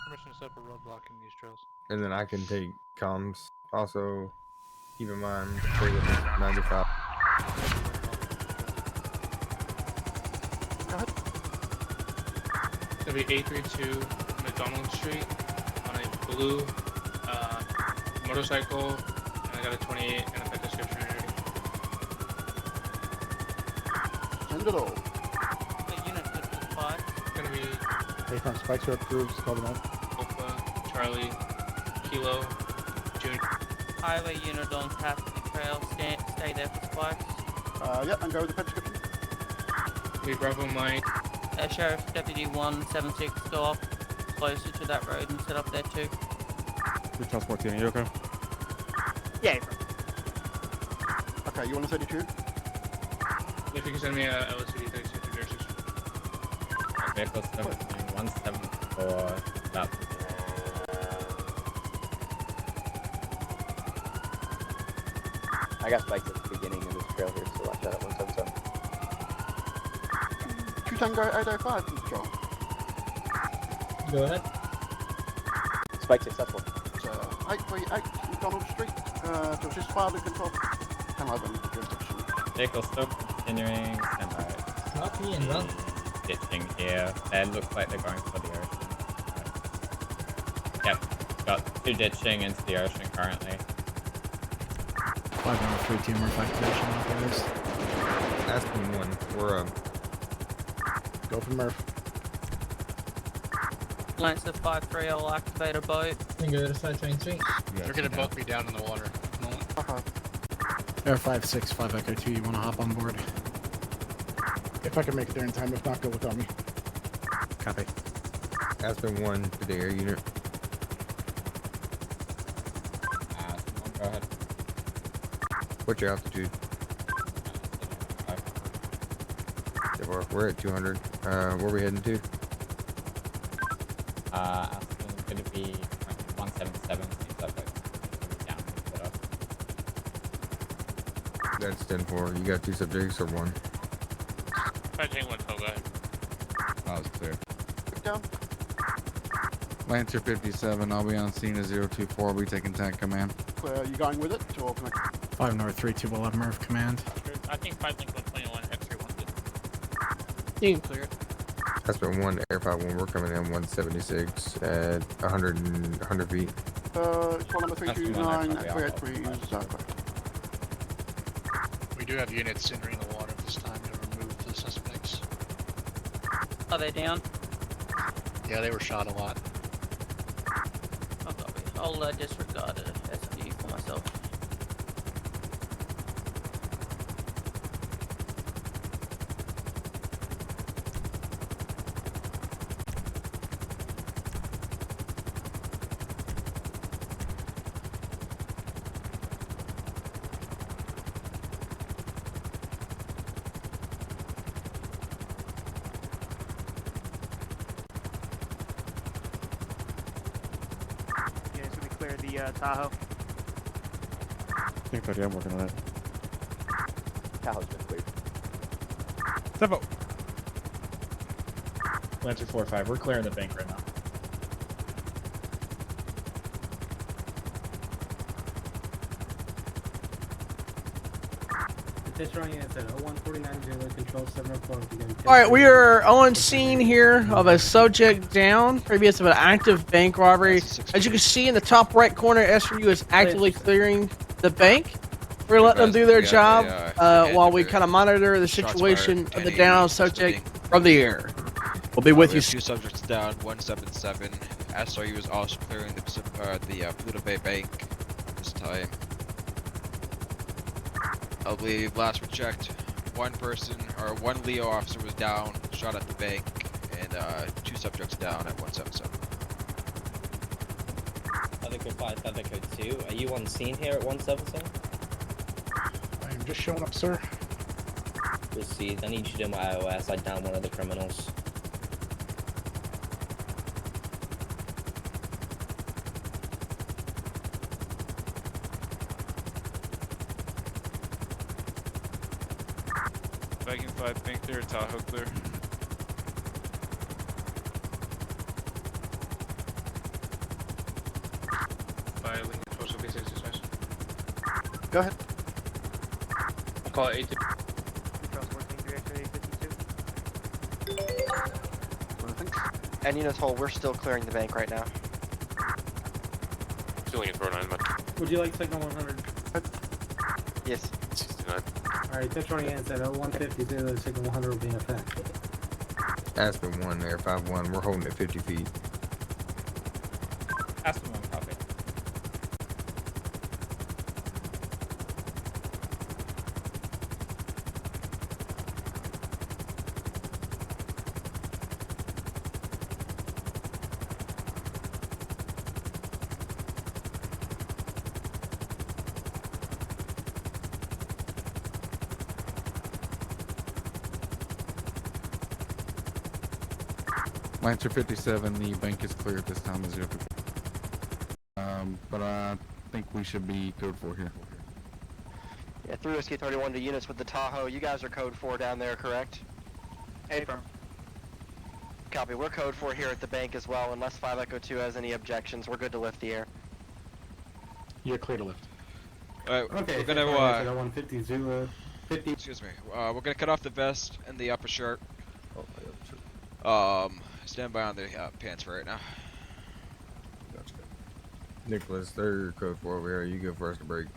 permission to set up a roadblock in these trails. And then I can take comms. Also, keep in mind, stay with me, 95. It's gonna be 832 McDonald Street on a blue motorcycle, and I got a 28 and a pet description already. Send it all. It's gonna be Hey, front spikes are approved. Call them up. Alpha, Charlie, Kilo, June. Highway unit on Cassidy Trail, stay there for spikes. Yeah, and go with the pet description. We Bravo Mike. Sheriff Deputy 176, go up closer to that road and set up there too. 3 Charles 14, are you okay? Yeah. Okay, you want a 32? If you can send me a LSD 36 Vehicle 174, about I got spikes at the beginning of this trail here, so watch out at 177. 2 Tango 805 control. Go ahead. Spike successful. It's 838 McDonald Street. To assist fire control. 1011 jurisdiction. vehicle still continuing and Copy and run. ditching here. They look like they're going for the ocean. Yep, got 2 ditching into the ocean currently. 503 team roof activation authorized. Aspen 1, we're Go for Murph. Lancer 5-3, I'll activate a boat. And go to side train 3. They're gonna both be down in the water. Air 565 Echo 2, you want to hop on board? If I can make it there in time, if not, go without me. Copy. Aspen 1 to the air unit. Go ahead. What's your altitude? Yeah, we're at 200. Where are we heading to? Aspen's gonna be 177. Seems like down a bit. That's 10-4. You got 2 subjects or 1? I think 1 go ahead. That was clear. Down. Lancer 57, I'll be on scene at 024. I'll be taking tank command. Clear, are you going with it? Or can I... 5 North 32 will have Murph command. I think 5 Link 121, X-ray 1 good. You can clear it. Aspen 1, Air 51, we're coming in 176 at 100 feet. It's one number 329 at 383 We do have units entering the water this time to remove the suspects. Are they down? Yeah, they were shot a lot. I'll disregard a SB for myself. Tahoe. I think 30, I'm working on it. Tahoe's been cleared. Step up. Lancer 4-5, we're clearing the bank right now. All right, we are on scene here of a subject down, previous of an active bank robbery. As you can see in the top right corner, SRU is actively clearing the bank. We're letting them do their job while we kind of monitor the situation of the down subject from the air. We'll be with you. 2 subjects down, 177. SRU is also clearing the Pluto Bay Bank this time. I believe last we checked, one Leo officer was down, shot at the bank, and 2 subjects down at 177. Code 5, Code 2. Are you on scene here at 177? I am just showing up, sir. Received. I need you to do my IOS. I downed one of the criminals. Viking 5, bank clear, Tahoe clear. Go ahead. I'll call it 82. And Unit Hole, we're still clearing the bank right now. Feeling it for 9 months. Would you like signal 100? Yes. 69. Alright, that's running in at 150, the signal 100 will be in effect. Aspen 1, Air 51, we're holding at 50 feet. Aspen 1, copy. Lancer 57, the bank is clear at this time of 02. But I think we should be code 4 here. Yeah, 3 Whiskey 31 to units with the Tahoe. You guys are code 4 down there, correct? Affirm. Copy. We're code 4 here at the bank as well. Unless 5 Echo 2 has any objections, we're good to lift the air. You're clear to lift. Alright, Okay, we're gonna 150 Zulu 50. excuse me. We're gonna cut off the vest and the upper shirt. Stand by on the pants for right now. Gotcha. Nicholas, they're code 4 over here. You go first to break.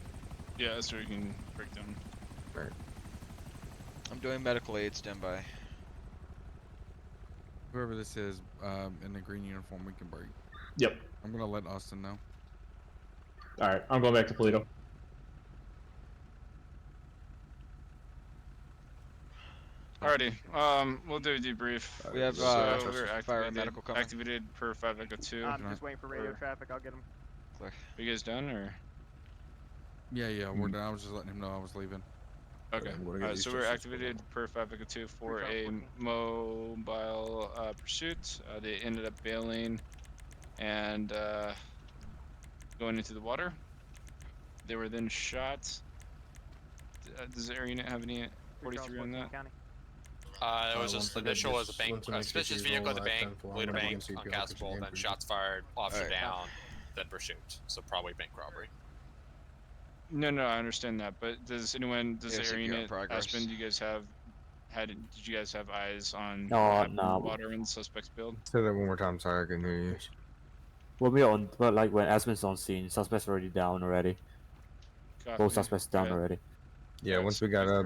Yeah, that's where you can break down. Alright. I'm doing medical aid. Stand by. Whoever this is in the green uniform, we can break. Yep. I'm gonna let Austin know. Alright, I'm going back to Polito. Alrighty, we'll do a debrief. We have we're fire and medical coming. activated per 5 Echo 2. I'm just waiting for radio traffic. I'll get him. Clear. Are you guys done or? Yeah, we're done. I was just letting him know I was leaving. Okay. So we're activated per 5 Echo 2 for a mobile pursuit. They ended up bailing and going into the water. They were then shot. Does the air unit have any 43 on that? It was just initial was a bank, suspicious vehicle at the bank, later bank, uncaspable, then shots fired, officer down, then pursuit. So probably bank robbery. No, I understand that, but does anyone, does the air unit, Aspen, do you guys have, did you guys have eyes on No. water and suspects build? Say that one more time, sorry, I couldn't hear you. Well, we're on, but like when Aspen's on scene, suspects already down already. Both suspects down already. Yeah, once we got up,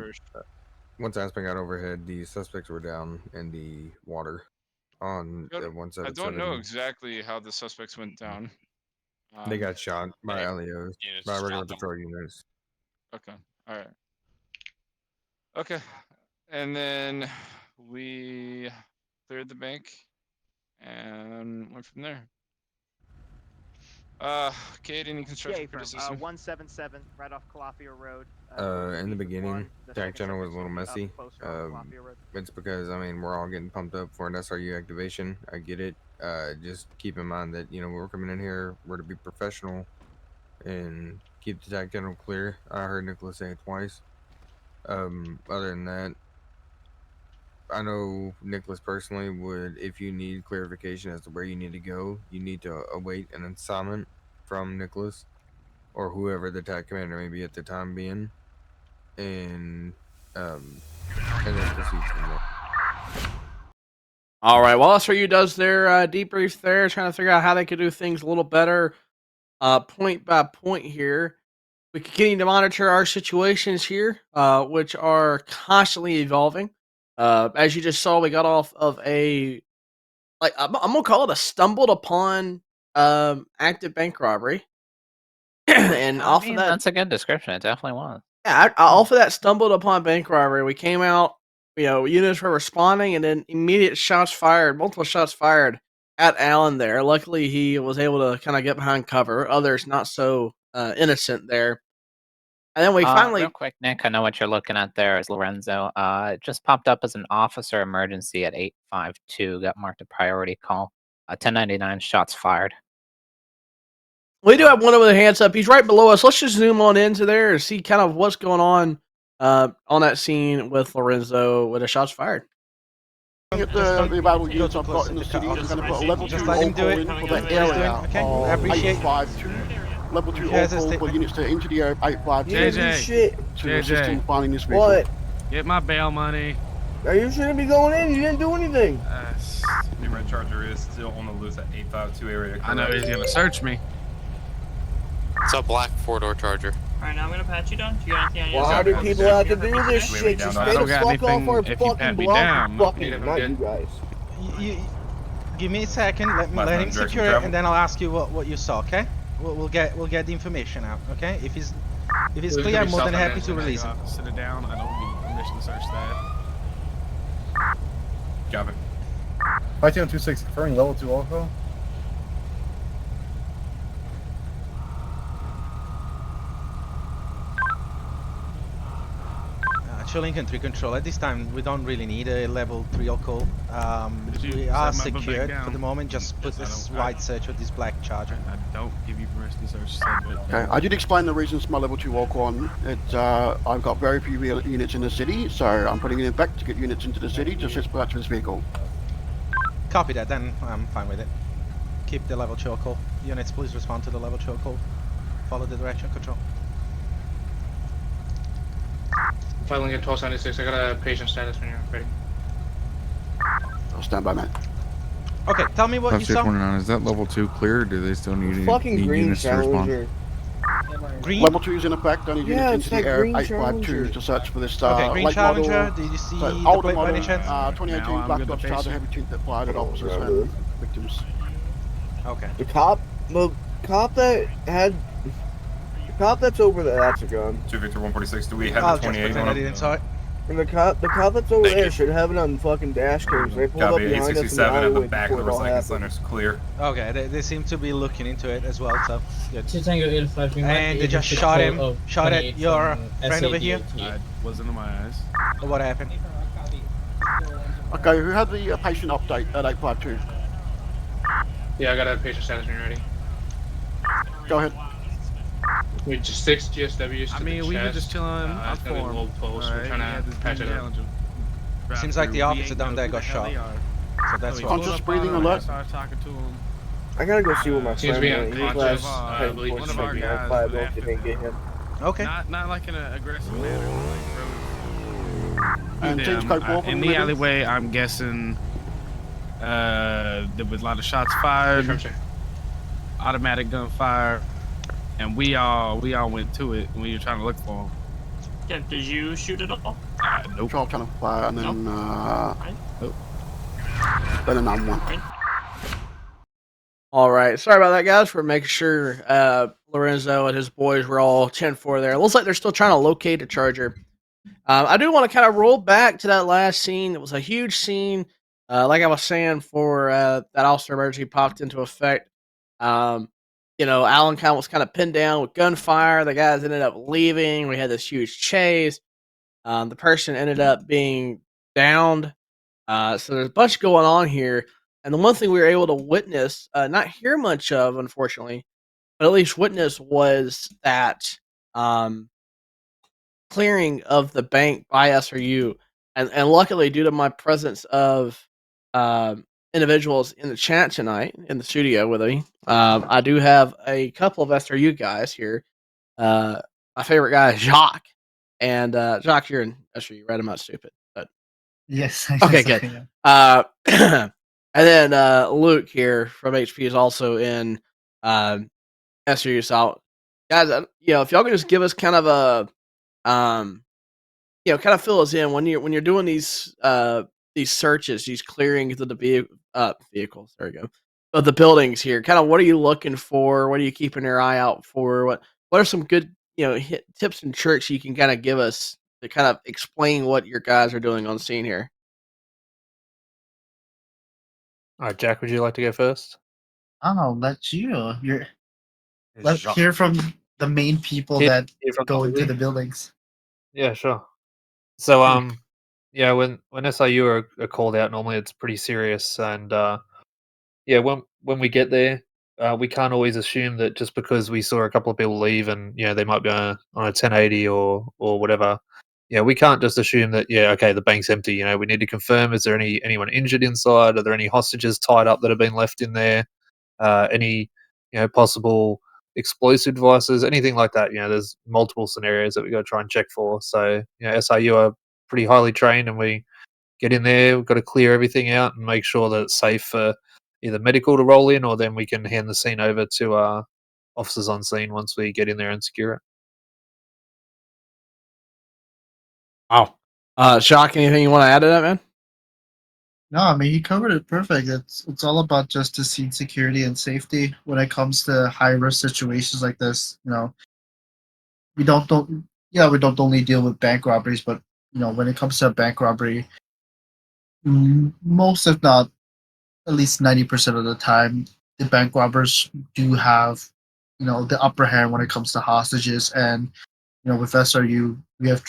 once Aspen got overhead, the suspects were down in the water on the 177. I don't know exactly how the suspects went down. They got shot by LEOs, by regular patrol units. Okay, alright. Okay, and then we cleared the bank and went from there. Kate, any construction criticism? 177 right off Calafia Road. In the beginning, Jack Channel was a little messy. It's because, I mean, we're all getting pumped up for an SRU activation. I get it. Just keep in mind that, you know, we're coming in here, we're to be professional and keep the Jack Channel clear. I heard Nicholas say it twice. Other than that, I know Nicholas personally would, if you need clarification as to where you need to go, you need to await an assignment from Nicholas or whoever the TAC commander may be at the time being, and then proceed from there. All right. While SRU does their debrief there, trying to figure out how they could do things a little better, point by point here, we continue to monitor our situations here, which are constantly evolving. As you just saw, we got off of a, like, I'm gonna call it a stumbled upon active bank robbery, and off of that, that's a good description. It definitely was. yeah, off of that stumbled upon bank robbery, we came out. You know, units were responding, and then immediate shots fired, multiple shots fired at Allen there. Luckily, he was able to kind of get behind cover. Others not so innocent there. And then we finally... Real quick, Nick, I know what you're looking at there is Lorenzo. It just popped up as an officer emergency at 852. Got marked a priority call. 1099 shots fired. We do have one with a hands up. He's right below us. Let's just zoom on into there and see kind of what's going on that scene with Lorenzo with the shots fired. At the available units I've got in the city, I'm going to put a level 2 on-call in for the area of 852. Level 2 on-call for units to enter the area of 852 to assist in finding this vehicle. What? Get my bail money. You shouldn't be going in. You didn't do anything. The red charger is still on the loose at 852 area. I know he's gonna search me. It's a black 4-door charger. Alright, now I'm gonna pat you down. Do you got anything on your Why do people have to do this shit? Just I straight don't the got fuck off anything our if you fucking pat me block. down. Fucking, not you guys. Give me a second. Let him secure it, and then I'll ask you what you saw. Okay? We'll get the information out. Okay? If he's clear, I'm more than happy to release him. Sit it down. I don't need permission to search that. Got it. 5226 confirming level 2 alcohol. Actual infantry control. At this time, we don't really need a level 3 or call. We are secured for the moment. Just put this wide search with this black charger. I don't give you permission to search. Okay, I did explain the reasons for my level 2 walk on. I've got very few units in the city, so I'm putting it in back to get units into the city to switch back to this vehicle. Copy that, then I'm fine with it. Keep the level 2 call. Units, please respond to the level 2 call. Follow the direction control. Filing at 1276, I got a patient status when you're ready. I'll stand by, man. Okay, tell me what you saw. 29, is that level 2 clear, or do they still need Green units to respond? Green? Level 2 is in effect, I need units into the air 852 to search for this okay, Green late Challenger, model, did you see so the older plate by model, any chance? 2018 Black Ops Charger heavy tint that fired at officers and victims. Okay. The cop that's over there, that's a gun. 2 Victor 146, do we have the 28 on him? And the cop that's over there should have it on fucking dash cams. They pulled up Copy, behind us in the 867 at the highway back of the before it all recycling happened. center's clear. Okay, they seem to be looking into it as well, so good. And they just shot him, shot at your friend over here? It wasn't in my eyes. What happened? Okay, who had the patient update at 852? Yeah, I got a patient status when you're ready. Go ahead. We just 6 GSWs to I mean, the we were chest. just chilling on It's gonna be a form. little close. We're trying to patch it up. Seems like the officer down there got shot. So that's why. Conscious breathing alert. Started talking to him. I gotta go see what my Seems friend to be went. He unconscious. last I believe one of our guys they didn't get him. Okay. Not like in an aggressive manner. And change code 4 in the alleyway, I'm guessing there was a lot of shots fired, automatic gunfire, and we all went to it when we were trying to look for him. Yeah, did you shoot it all? Nope. Trying to fire and then Nope. then another one. All right, sorry about that, guys. We're making sure Lorenzo and his boys were all 10-4 there. It looks like they're still trying to locate a charger. I do want to kind of roll back to that last scene. It was a huge scene. Like I was saying, for that officer emergency popped into effect. Alan was kind of pinned down with gunfire. The guys ended up leaving. We had this huge chase. The person ended up being downed. So there's a bunch going on here. And the one thing we were able to witness, not hear much of, unfortunately, but at least witness, was that clearing of the bank by SRU. And luckily, due to my presence of individuals in the chat tonight, in the studio with me, I do have a couple of SRU guys here. My favorite guy is Jacques. And Jacques, you're in SRU, right? I'm not stupid. But... Yes. Okay, good. And then Luke here from HP is also in SRU. So, guys, if y'all can just give us kind of a, kind of fill us in when you're doing these searches, these clearings of the vehicles. There we go. Of the buildings here, kind of what are you looking for? What are you keeping your eye out for? What are some good tips and tricks you can kind of give us to kind of explain what your guys are doing on scene here? All right, Jack, would you like to go first? Oh, that's you. Let's hear from the main people that go into the buildings. Yeah, sure. So, when SIU are called out, normally it's pretty serious, and when we get there, we can't always assume that just because we saw a couple of people leave and they might be on a 1080 or whatever. Yeah, we can't just assume that the bank's empty. We need to confirm: is there anyone injured inside? Are there any hostages tied up that have been left in there? Any possible explosive devices, anything like that. There's multiple scenarios that we got to try and check for. So SIU are pretty highly trained, and we get in there. We've got to clear everything out and make sure that it's safe for either medical to roll in, or then we can hand the scene over to our officers on scene once we get in there and secure it. Wow. Jacques, anything you want to add to that, man? No, I mean, he covered it perfect. It's all about just the scene security and safety when it comes to high risk situations like this. We don't only deal with bank robberies, but when it comes to a bank robbery, most, if not at least 90% of the time, the bank robbers do have the upper hand when it comes to hostages. And with SRU, we have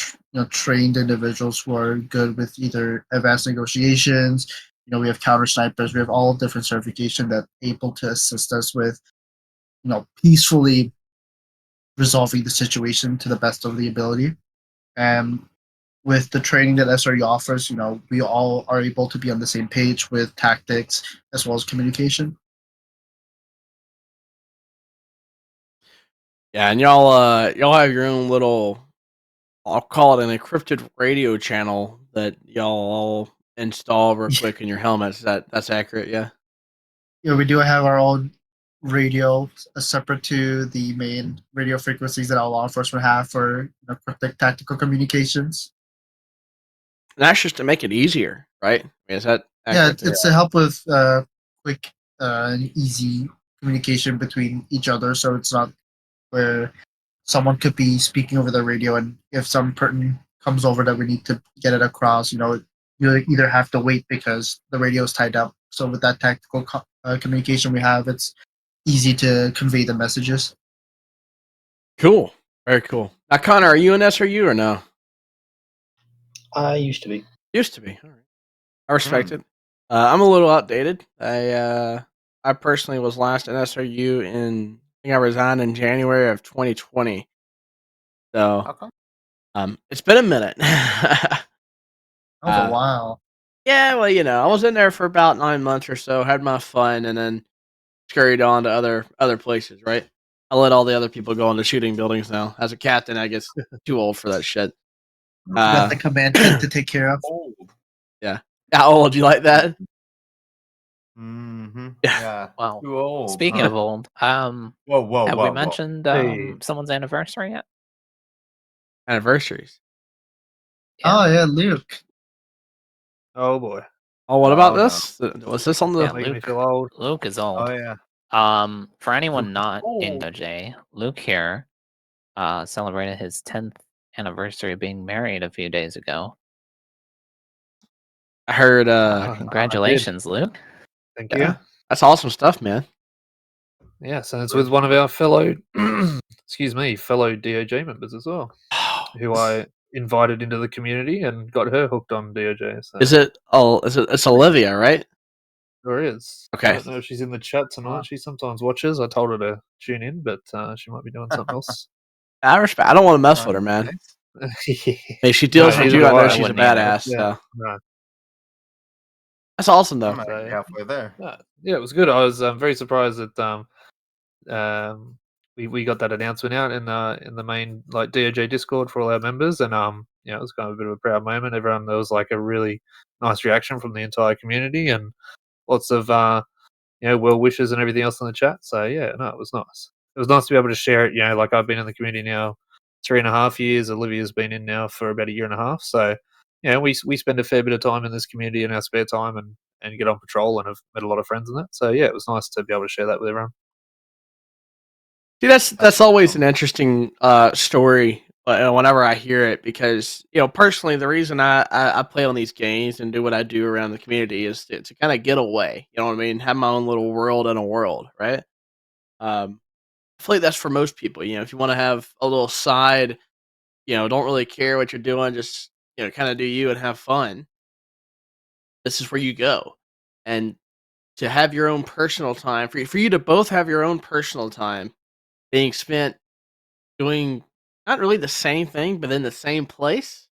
trained individuals who are good with either advanced negotiations. We have counter snipers. We have all different certification that able to assist us with peacefully resolving the situation to the best of the ability. And with the training that SRE offers, we all are able to be on the same page with tactics as well as communication. Yeah, and y'all have your own little, I'll call it an encrypted radio channel that y'all all install real quick in your helmets. That's accurate, yeah. We do have our own radio separate to the main radio frequencies that our law enforcement have for cryptic tactical communications. And that's just to make it easier, right? Is that accurate? accurate? It's to help with quick and easy communication between each other, so it's not where someone could be speaking over the radio, and if some person comes over that we need to get it across, you either have to wait because the radio is tied up. So with that tactical communication we have, it's easy to convey the messages. Cool. Very cool. Now, Connor, are you an SRU or no? I used to be. Used to be. All right. I respect it. I'm a little outdated. I personally was last in SRU I think I resigned in January of 2020. So, it's been a minute. That was a while. Yeah, well, I was in there for about 9 months or so, had my fun, and then scurried on to other places, right? I let all the other people go into shooting buildings now. As a captain, I get too old for that shit. You got the command kit to take care of. Yeah. How old? You like that? Mm-hmm. Yeah. Well, Too old. speaking of old, whoa, have we whoa. mentioned Hey. someone's anniversary yet? Anniversaries. Oh yeah, Luke. Oh boy. Oh, what about this? Was this on the? Yeah, Luke is old. Oh yeah. For anyone not in DoJ, Luke here celebrated his 10th anniversary of being married a few days ago. I heard. Congratulations, Luke. Thank you. That's awesome stuff, man. Yeah, so it's with one of our fellow, fellow DOJ members as well, who I invited into the community and got her hooked on DOJ. So. Is it? Oh, it's Olivia, right? There is. Okay. I don't know if she's in the chat tonight. She sometimes watches. I told her to tune in, but she might be doing something else. I respect. I don't want to mess with her, man. Hey, she deals with you. I know she's a badass. So. No. That's awesome, though. Halfway there. Yeah, it was good. I was very surprised that we got that announcement out in the main DOJ Discord for all our members, and it was kind of a bit of a proud moment. There was like a really nice reaction from the entire community, and lots of well wishes and everything else in the chat. So yeah, no, it was nice. It was nice to be able to share it. Like I've been in the community now 3.5 years. Olivia's been in now for about 1.5 years. So we spend a fair bit of time in this community in our spare time and get on patrol and have met a lot of friends in that. So yeah, it was nice to be able to share that with everyone. See, that's always an interesting story whenever I hear it, because personally, the reason I play on these games and do what I do around the community is to kind of get away. You know what I mean? Have my own little world in a world, right? I feel like that's for most people. If you want to have a little side, don't really care what you're doing, just kind of do you and have fun. This is where you go, and to have your own personal time for you to both have your own personal time being spent doing not really the same thing, but in the same place,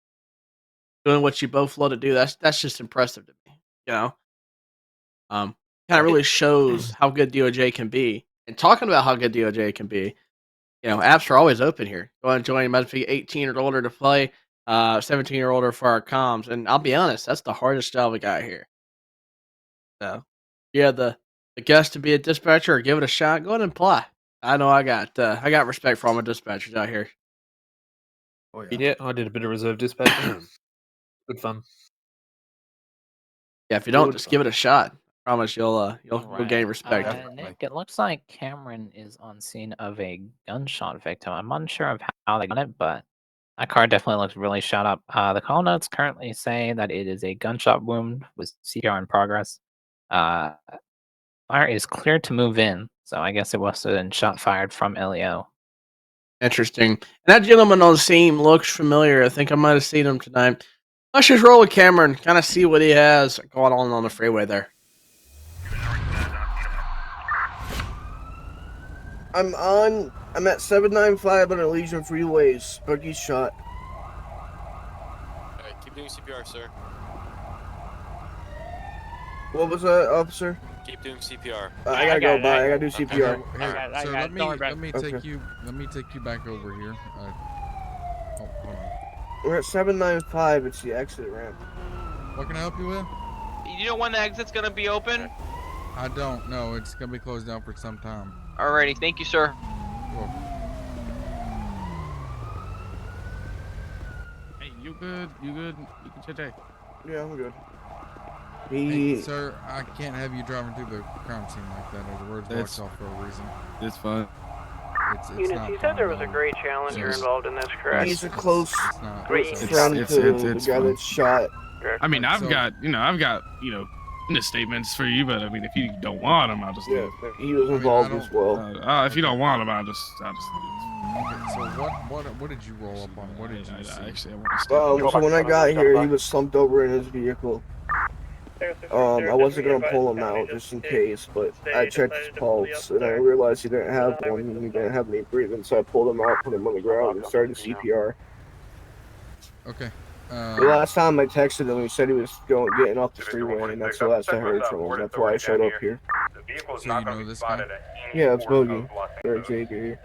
doing what you both love to do. That's just impressive to me. Kind of really shows how good DOJ can be. And talking about how good DOJ can be, apps are always open here. Go and join. You must be 18 or older to play. 17 or older for our comms. And I'll be honest, that's the hardest job we got here. So, yeah, the guest to be a dispatcher or give it a shot. Go ahead and apply. I know I got respect for all my dispatchers out here. Oh yeah, I did a bit of reserve dispatching. Good fun. Yeah, if you don't, just give it a shot. I promise you'll gain respect. Nick, it looks like Cameron is on scene of a gunshot victim. I'm unsure of how they got it, but that car definitely looks really shot up. The call notes currently say that it is a gunshot wound with CPR in progress. Fire is cleared to move in, so I guess it was a shot fired from LEO. Interesting. And that gentleman on the scene looks familiar. I think I might have seen him tonight. Let's just roll with Cameron, kind of see what he has going on the freeway there. I'm at 795 on Elysian Freeways. Buggy shot. Alright, keep doing CPR, sir. What was that, officer? Keep doing CPR. I gotta go by. I gotta do CPR. Here, so let me take you back over here. Oh, hold on. We're at 795. It's the exit ramp. What can I help you with? You know when the exit's gonna be open? I don't know. It's gonna be closed down for some time. Alrighty, thank you, sir. Cool. Hey, you good? You good? You can check. Yeah, I'm good. Hey, sir, I can't have you driving through the crime scene like that. The road's blocked off for a reason. It's fine. It's Units, not you said there was a fine, gray challenger involved in this, correct? He's a close not- friend to the guy that shot. I mean, I've got witness statements for you, but I mean, if you don't want them, I'll just. Yeah, he was involved as well. If you don't want them, I'll just. Okay, so what did you roll up on? What did you see? Actually, I want to So when I got here, he was slumped over in his vehicle. I wasn't gonna pull him out just in case, but I checked his pulse and I realized he didn't have one and he didn't have any breathing, so I pulled him out, put him on the ground, and started CPR. Okay. The last time I texted him, he said he was getting off the freeway, and that's the last I heard from him. That's why I showed up here. So you know this guy? Yeah, it's Bogey. Or Xavier.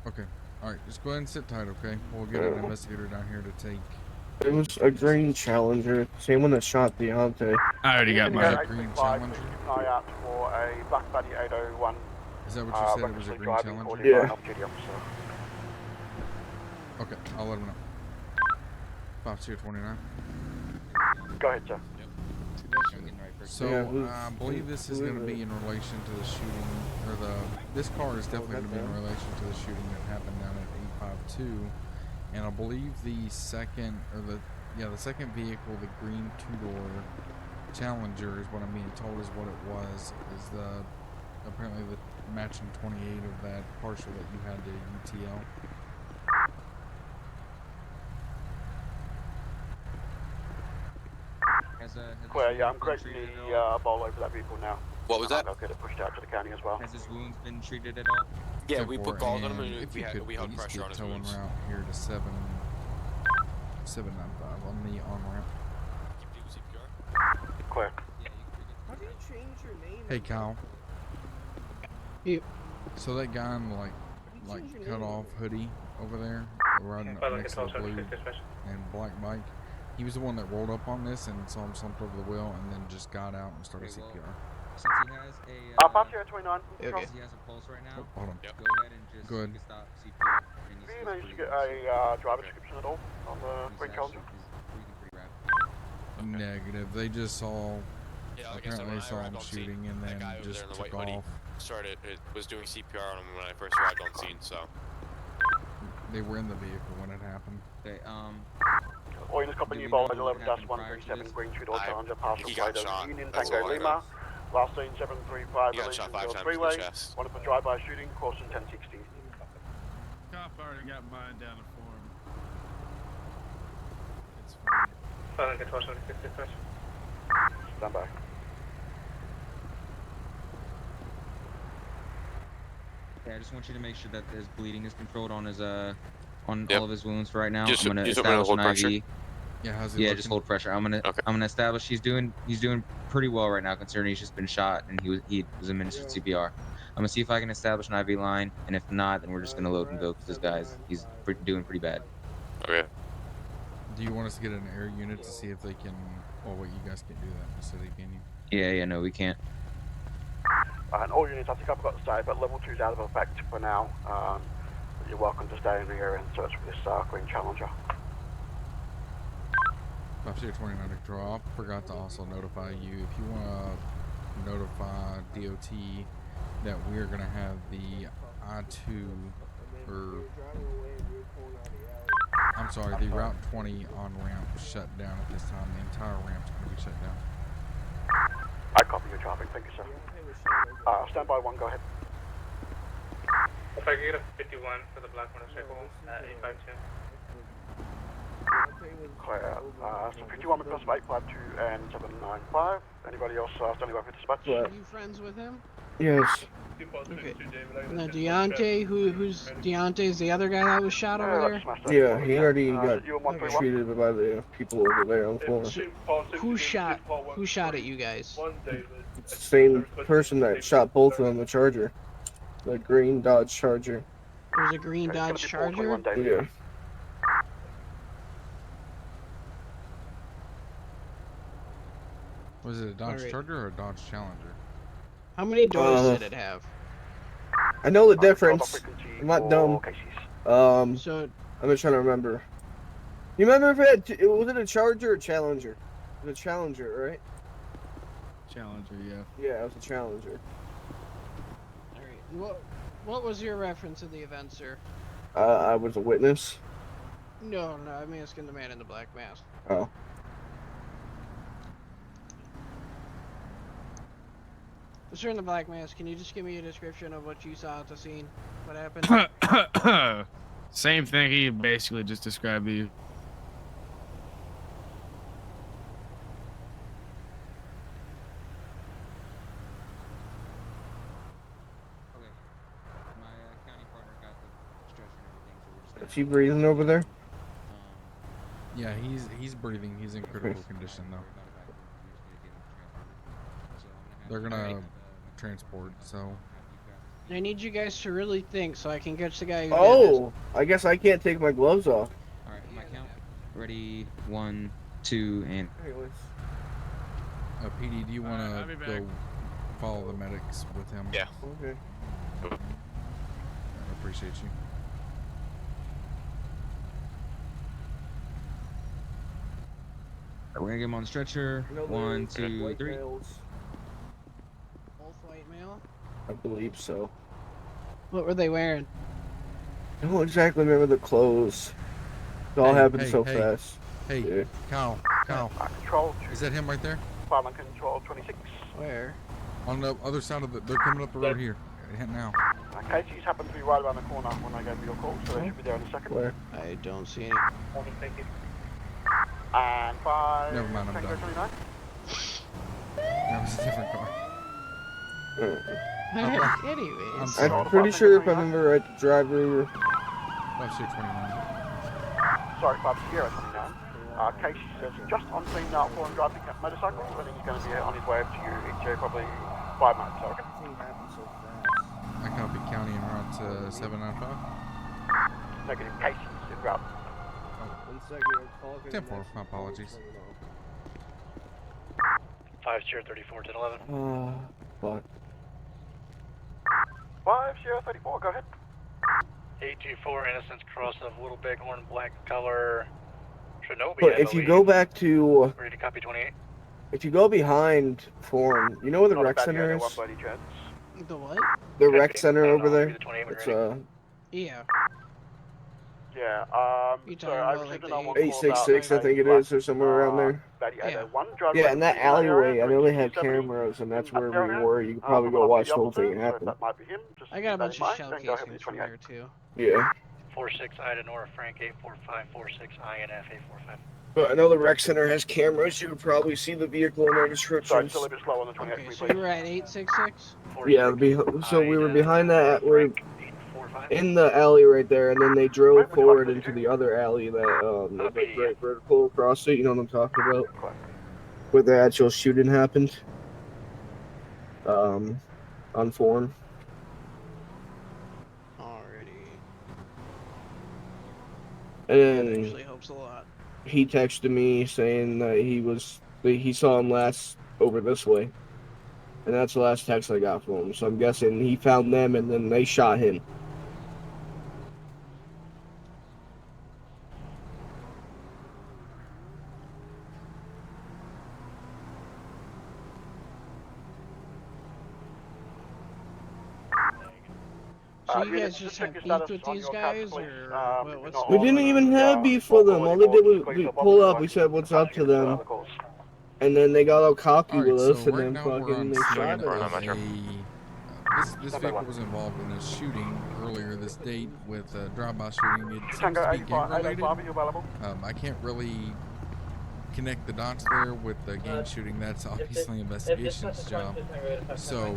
Okay. Alright, just go ahead and sit tight, okay? We'll get an investigator down here to take... It was a green Challenger, same one that shot Deontay. I already got mine. Green Challenger? Eye out for a Black Buddy 801. Is that what you said? It was a green Challenger? Yeah. Okay, I'll let him know. 5229. Go ahead, sir. So, I believe this is going to be in relation to the shooting, or this car is definitely going to be in relation to the shooting that happened down at 852, and I believe the second vehicle, the green two-door Challenger, is what I'm being told is what it was, is apparently the matching 28 of that partial that you had to UTL. Clear, yeah, I'm correcting the bowl over that vehicle now. What was that? I'll get it pushed out to the county as well. Has his wounds been treated at all? Yeah, we put calls on him and if we held pressure on his wounds. Route here to 795 on the on-ramp. Clear. How do you change your name? Hey, Kyle. So that guy in like cut off hoodie over there, riding next to the blue and black bike, he was the one that rolled up on this and saw him slumped over the wheel and then just got out and started CPR. Since he has a... Pass 029. Okay. He has a pulse right now. Hold on. Go ahead and just Good. stop CPR. Have you managed to get a driver description at all on the green Challenger? Negative. They just saw... Yeah, like I said, apparently they saw him shooting and then just took off. Was doing CPR on him when I first arrived on scene, so... They were in the vehicle when it happened. Okay, Or you just copy new bowl at 11-137 green two-door Challenger, partial plate of Union Tango Lima. Last seen 735 Elysian Freeway. Wanted for drive-by shooting, caution 1060. Cop already got mine down to form. It's Stand by. Okay, I just want you to make sure that his bleeding is controlled on his all of his wounds for right now. Just, I'm gonna establish an IV. pressure. Yeah, how's Yeah, just hold pressure. I'm gonna establish he's doing pretty well right now considering he's just been shot and he was administered CPR. I'm gonna see if I can establish an IV line, and if not, then we're just gonna load and go because this he's doing pretty bad. Okay. Do you want us to get an air unit to see if they can? Well, wait, you guys can't do that in the city, can you? Yeah, no, we can't. And all units, I think I've got to say, but level 2's out of effect for now. You're welcome to stay in the area and search for this green Challenger. 5229 to draw. I forgot to also notify you. If you want to notify DOT that we are going to have the I-2 or I'm sorry, the Route 20 on-ramp shut down at this time. The entire ramp's going to be shut down. I copy your traffic, thank you, sir. Stand by 1, go ahead. If I could get a 51 for the black motorcycle at 852. Clear. So 51 because of 852 and 795. Anybody else standing by for dispatch? What? Are you friends with him? Yes. Okay. Now Deontay, who's Deontay's the other guy that was shot over there? Yeah, he already got treated by the people over there on the floor. Who shot at you guys? It's the same person that shot both of them, the Charger. The green Dodge Charger. It was a green Dodge Charger? Yeah. Was it a Dodge Alright. Charger or a Dodge Challenger? How many doors did it have? I know the difference. I'm not dumb. So I'm just trying to remember. You remember if was it a Charger or Challenger? It was a Challenger, right? Challenger, yeah. Yeah, it was a Challenger. Alright. What was your reference of the event, sir? I was a witness. No, I'm asking the man in the black mask. Oh. Sir in the black mask, can you just give me a description of what you saw at the scene? What happened? Same thing he basically just described to you. Is he breathing over there? Yeah, he's breathing. He's in critical condition though. They're gonna transport, so. I need you guys to really think so I can catch the guy who Oh, I guess I can't take my gloves off. Alright, my count. Ready, 1, 2, and. PD, do you want to go follow the medics with him? Yeah. Okay. I appreciate you. We're gonna get him on the stretcher. 1, 2, 3. Both white male? I believe so. What were they wearing? I don't exactly remember the clothes. It all happened so fast. Hey, yeah. Kyle. Control. Is that him right there? Fireman Control 26. Where? On the other side of they're coming up the road here. Now. Okay, these happen to be right around the corner when I gave you your call, so they should be there in a second. Where? I don't see any. Morning, thank you. And 5. Never mind, I'm Tango done. 29. That was a different car. Anyways. I'm pretty sure if I remember right, the driver. Officer 29. Sorry, 5 Sierra 29. Casey says just on scene now for and driving a motorcycle. I think he's going to be on his way up to you in probably 5 minutes. So okay. I copy county en route to 795. Negative, Casey's en route. 10-4, my apologies. 5 Sierra 34 to 11. What? 5 Sierra 34, go ahead. 824 Innocence Cross of Little Bighorn, black color. Shinobi. But if you go back to. Ready to copy 28. If you go behind Forum, you know where the rec center is? The what? The rec center over there? It's Yeah. Yeah, so I received an 866, I think it is, or somewhere around there. Yeah, in that alleyway, I know they have cameras, and that's where we were. You could probably go watch the whole thing happen. I got a bunch of shell casings from there too. Yeah. 46 Ida Nora Frank 84546 INF 845. But I know the rec center has cameras. You could probably see the vehicle in their descriptions. Okay, so you were at 866? Yeah, so we were behind that. We're in the alley right there, and then they drove forward into the other alley that there's like right vertical across it. You know what I'm talking about? Where the actual shooting happened. On Forum. And Actually helps a lot. he texted me saying that he saw him last over this way, and that's the last text I got from him. So I'm guessing he found them and then they shot him. So you guys just have beef with these guys, or what's We didn't even have beef with them. All they did was we pull up. We said what's up to them, and then they got all cocky with us, and then fucking they shot us. This vehicle was involved in a shooting earlier this date with a drive-by shooting. It seems Tango to be 85, gang-related. 805, are you available? I can't really connect the dots there with the gang shooting. That's obviously investigation's job. So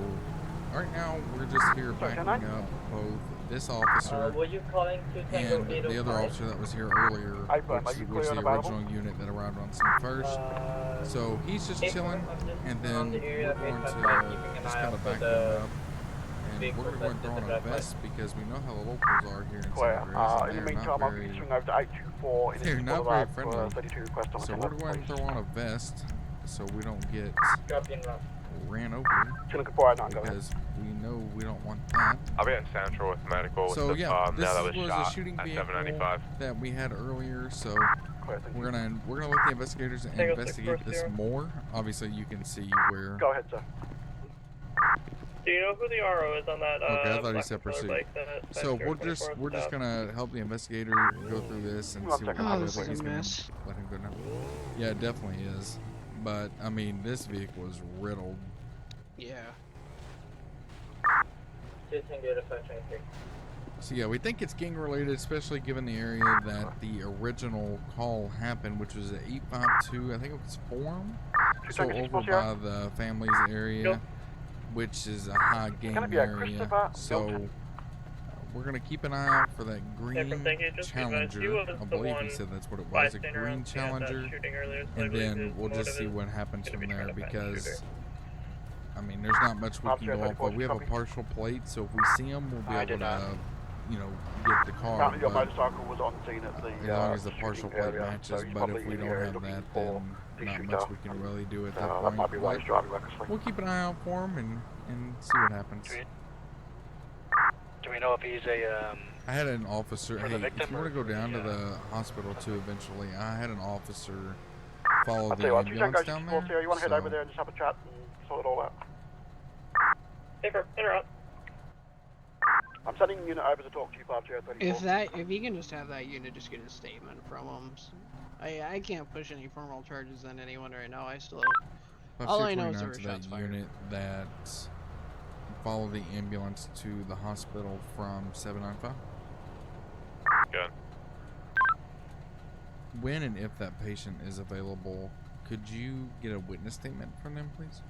right now we're just here backing up both this officer and the other officer that was here earlier, which was the original unit that arrived on scene first. So he's just chilling, and then we're going to just kind of back them up. And we're going to go and throw on a vest because we know how the locals are here in San Andreas. In the meantime, I'll be swing over to 824 in They're not very friendly. 32 request on So we're going to throw on a vest so we don't get ran over because we know we don't want that. I'll be in Central with medical. So with the, yeah, this that was was shot a shooting at vehicle 795. that we had earlier. So we're gonna let the investigators investigate this more. Obviously, you can see where. Go ahead, sir. Do you know who the RO is on that? Okay, I thought he said pursuit. So we're just gonna help the investigator go through this and see what this is a mess. Let him go now. Yeah, it definitely is. But I mean, this vehicle is riddled. Yeah. So yeah, we think it's gang related, especially given the area that the original call happened, which was at 852. I think it was Forum, so over by the families area, which is a high gang area. So we're gonna keep an eye out for that green Challenger. I believe he said that's what it was, a green Challenger, and then we'll just see what happens from there because. I mean, there's not much we can go off of. We have a partial plate, so if we see them, we'll be able to, you know, get the car. Your motorcycle was on scene at the as long as the partial plate matches, but if we don't have that, then not much we can really do at that point. That might be why he's driving recklessly. We'll keep an eye out for him and see what happens. Do we know if he's a I had an officer. Hey, if you want to go down to yeah. the hospital too, eventually, I had an officer follow I'll the tell you what, ambulance down there. You want to head over there and just have a chat and sort it all out? Interrupt. I'm sending a unit over to talk to you, 5-34. If you can just have that unit just get a statement from them. I can't push any formal charges on anyone right now. All I know is there were shots fired. Unit that followed the ambulance to the hospital from 795. Good. When and if that patient is available, could you get a witness statement from them, please?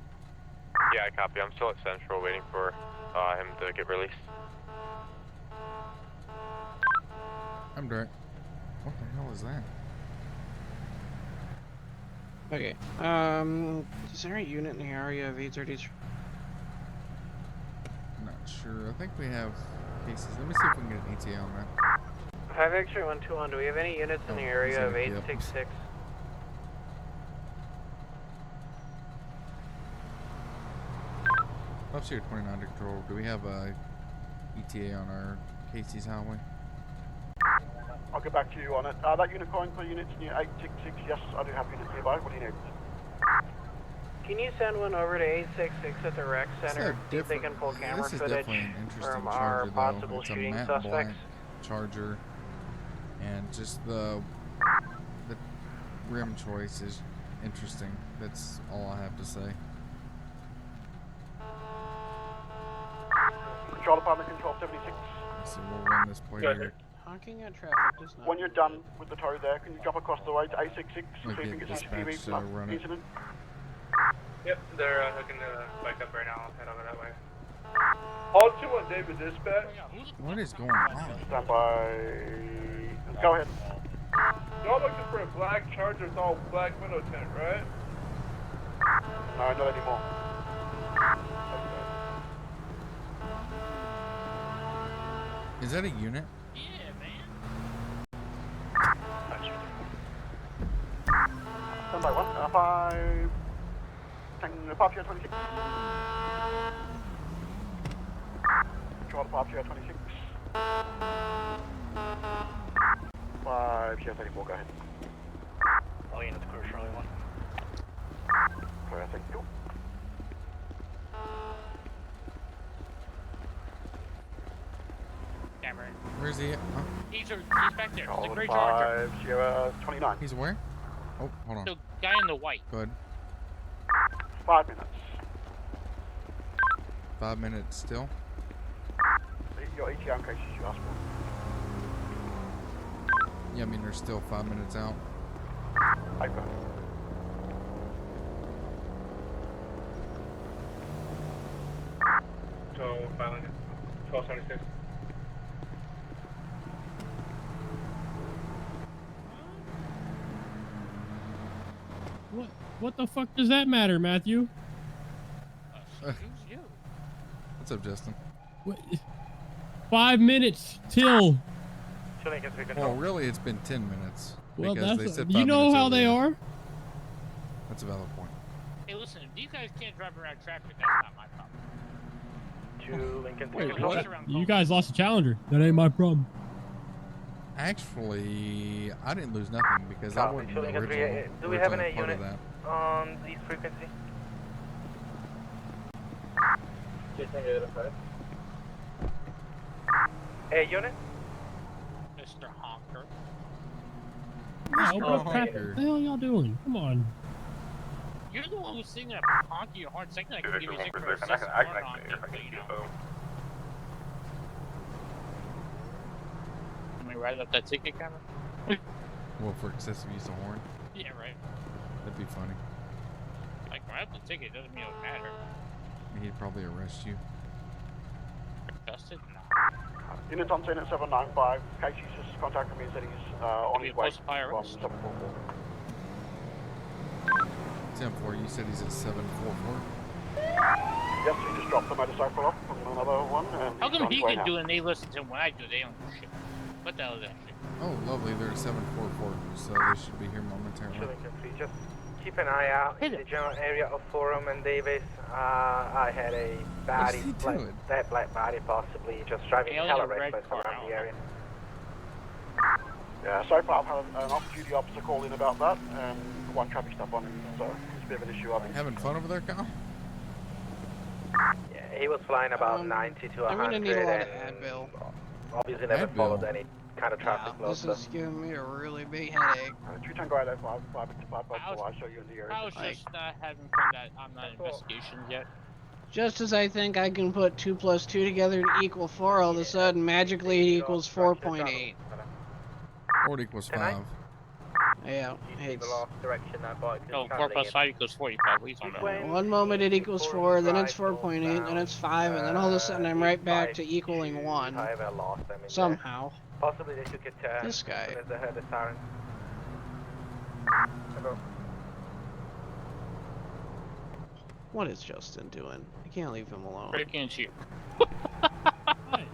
Yeah, I copy. I'm still at Central waiting for him to get released. I'm direct. What the hell is that? Okay. Is there a unit in the area of 833? Not sure. I think we have cases. Let me see if we can get an ETA on that. 5 X-ray 121. Do we have any units in the area of 866? Officer 29 to control. Do we have a ETA on our Casey's Highway? I'll get back to you on it. That unit calling for units near 866. Yes, I do have units nearby. What do you need? Can you send one over to 866 at the rec center? See if they can pull camera This is footage definitely an interesting from charger, our though. possible It's a shooting matte suspects. black charger, and just the rim choice is interesting. That's all I have to say. Control Department, Control 76. So we'll run this plate here. Honking at traffic does not. When you're done with the tow there, can you drop across the road to 866 so you Okay, can get dispatch, CCTV from run that it. incident? Yep, they're hooking the bike up right now. I'll head over that way. All 2-1 David dispatch. What is going on? Stand by. Go ahead. Y'all looking for a black Charger with all black window tint, right? No, not anymore. Is that a unit? Stand by 1, 5. Departure 26. Control Departure 26. 5, Sheriff 34, go ahead. All units clear, Charlie 1. Clear, thank you. Cameron. Where's he at? Huh? He's back there. Control The gray 5, Charger. Sierra 29. He's where? Oh, hold on. The guy in the white. Go ahead. 5 minutes. 5 minutes still. your ETA in case you ask for. Yeah, I mean, they're still 5 minutes out. Okay. So, filing 1276. What the fuck does that matter, Matthew? What's up, Justin? What? 5 minutes till. Well, really, it's been 10 minutes. Well, because they that's. said You 5 know minutes how they earlier. are. That's a valid point. Hey, listen, if you guys can't drive around traffic, that's not my problem. To Lincoln. Wait, what? You guys lost a Challenger. That ain't my problem. Actually, I didn't lose nothing because I wasn't the original. Do we have an A part unit of that. on these frequency? A unit? Mr. Honker. Yeah, open up traffic. What the hell y'all doing? Come on. You're the one who's singing that honky hard second. I can give you 6 for assist on Let me write up that ticket, camera. Well, for excessive use of horn, Yeah, right. that'd be funny. Like, write up the ticket doesn't mean it would matter. He'd probably arrest you. Justin? No. Unit on scene at 795. Casey's just contacted me and said he's on his way from 744. 10-4, you said he's at 744. Yes, he just dropped the motorcycle off from another one. And How he's come on he his way can now. do it and they listen to him when I do? They don't do shit. What the hell is that shit? Oh, lovely. They're at 744, so they should be here momentarily. Just keep an eye out in the general area of Forum and Davis. I had a body, that black body possibly just driving calibrate around the area. Yeah, so far I've had an off-duty officer call in about that, and one traffic stop on him, so it's a bit of an issue, I think. Having fun over there, Kyle? Yeah, he was flying about 90 to 100. I'm gonna need a lot of Advil. Obviously never Advil? followed any kind of traffic Yeah, laws. this is giving me a really big headache. 210 Guide 5, 5 into 5, I'll show you in the area. I was just having fun that on the investigations yet. Just as I think I can put 2 plus 2 together to equal 4, all of a sudden, magically it equals 4.8. Or it equals 5. Yeah, it's... No, 4 plus 5 equals 45. Please don't know. One moment it equals 4, then it's 4.8, then it's 5, and then all of a sudden I'm right back to equaling 1. Somehow. Possibly they took it This guy. as soon as they heard the siren. What is Justin doing? I can't leave him alone. Break and shoot. What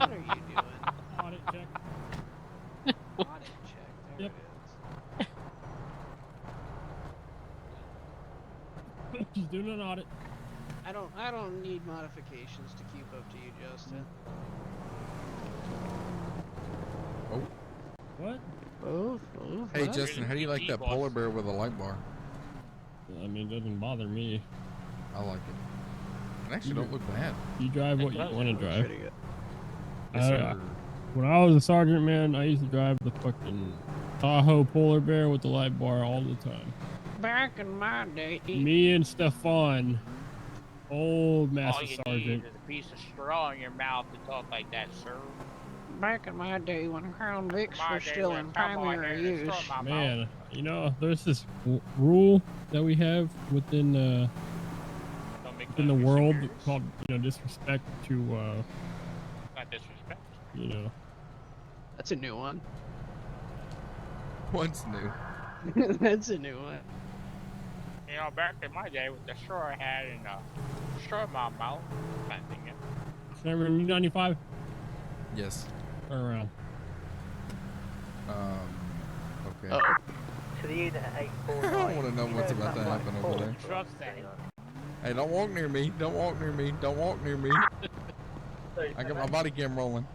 are you doing? Audit check. Audit check. There Yep. it is. She's doing an audit. I don't need modifications to keep up to you, Justin. Oh. What? Oh, Hey, what? Justin, how do you like that polar bear with a light bar? I mean, it doesn't bother me. I like it. It actually don't look bad. You drive what you want to drive. Pretty good. Yes, sir. When I was a sergeant, man, I used to drive the fucking Tahoe polar bear with the light bar all the time. Back in my day. Me and Stefan, old master All you sergeant. need is a piece of straw in your mouth to talk like that, sir. Back in my day when Crown Vics were still in primary use. Man, you know, there's this rule that we have within the world called, disrespect to, Not disrespect. That's a new one. What's new? That's a new one. You know, back in my day with the straw I had and straw in my mouth, kind of thing. Yeah. Remember U95? Yes. Turn around. Okay. Uh-oh. To the unit at 849. I don't want to know what's about to happen over there. Trust that. Hey, don't walk near me. Don't walk near me. Don't walk near me. I got my body cam rolling.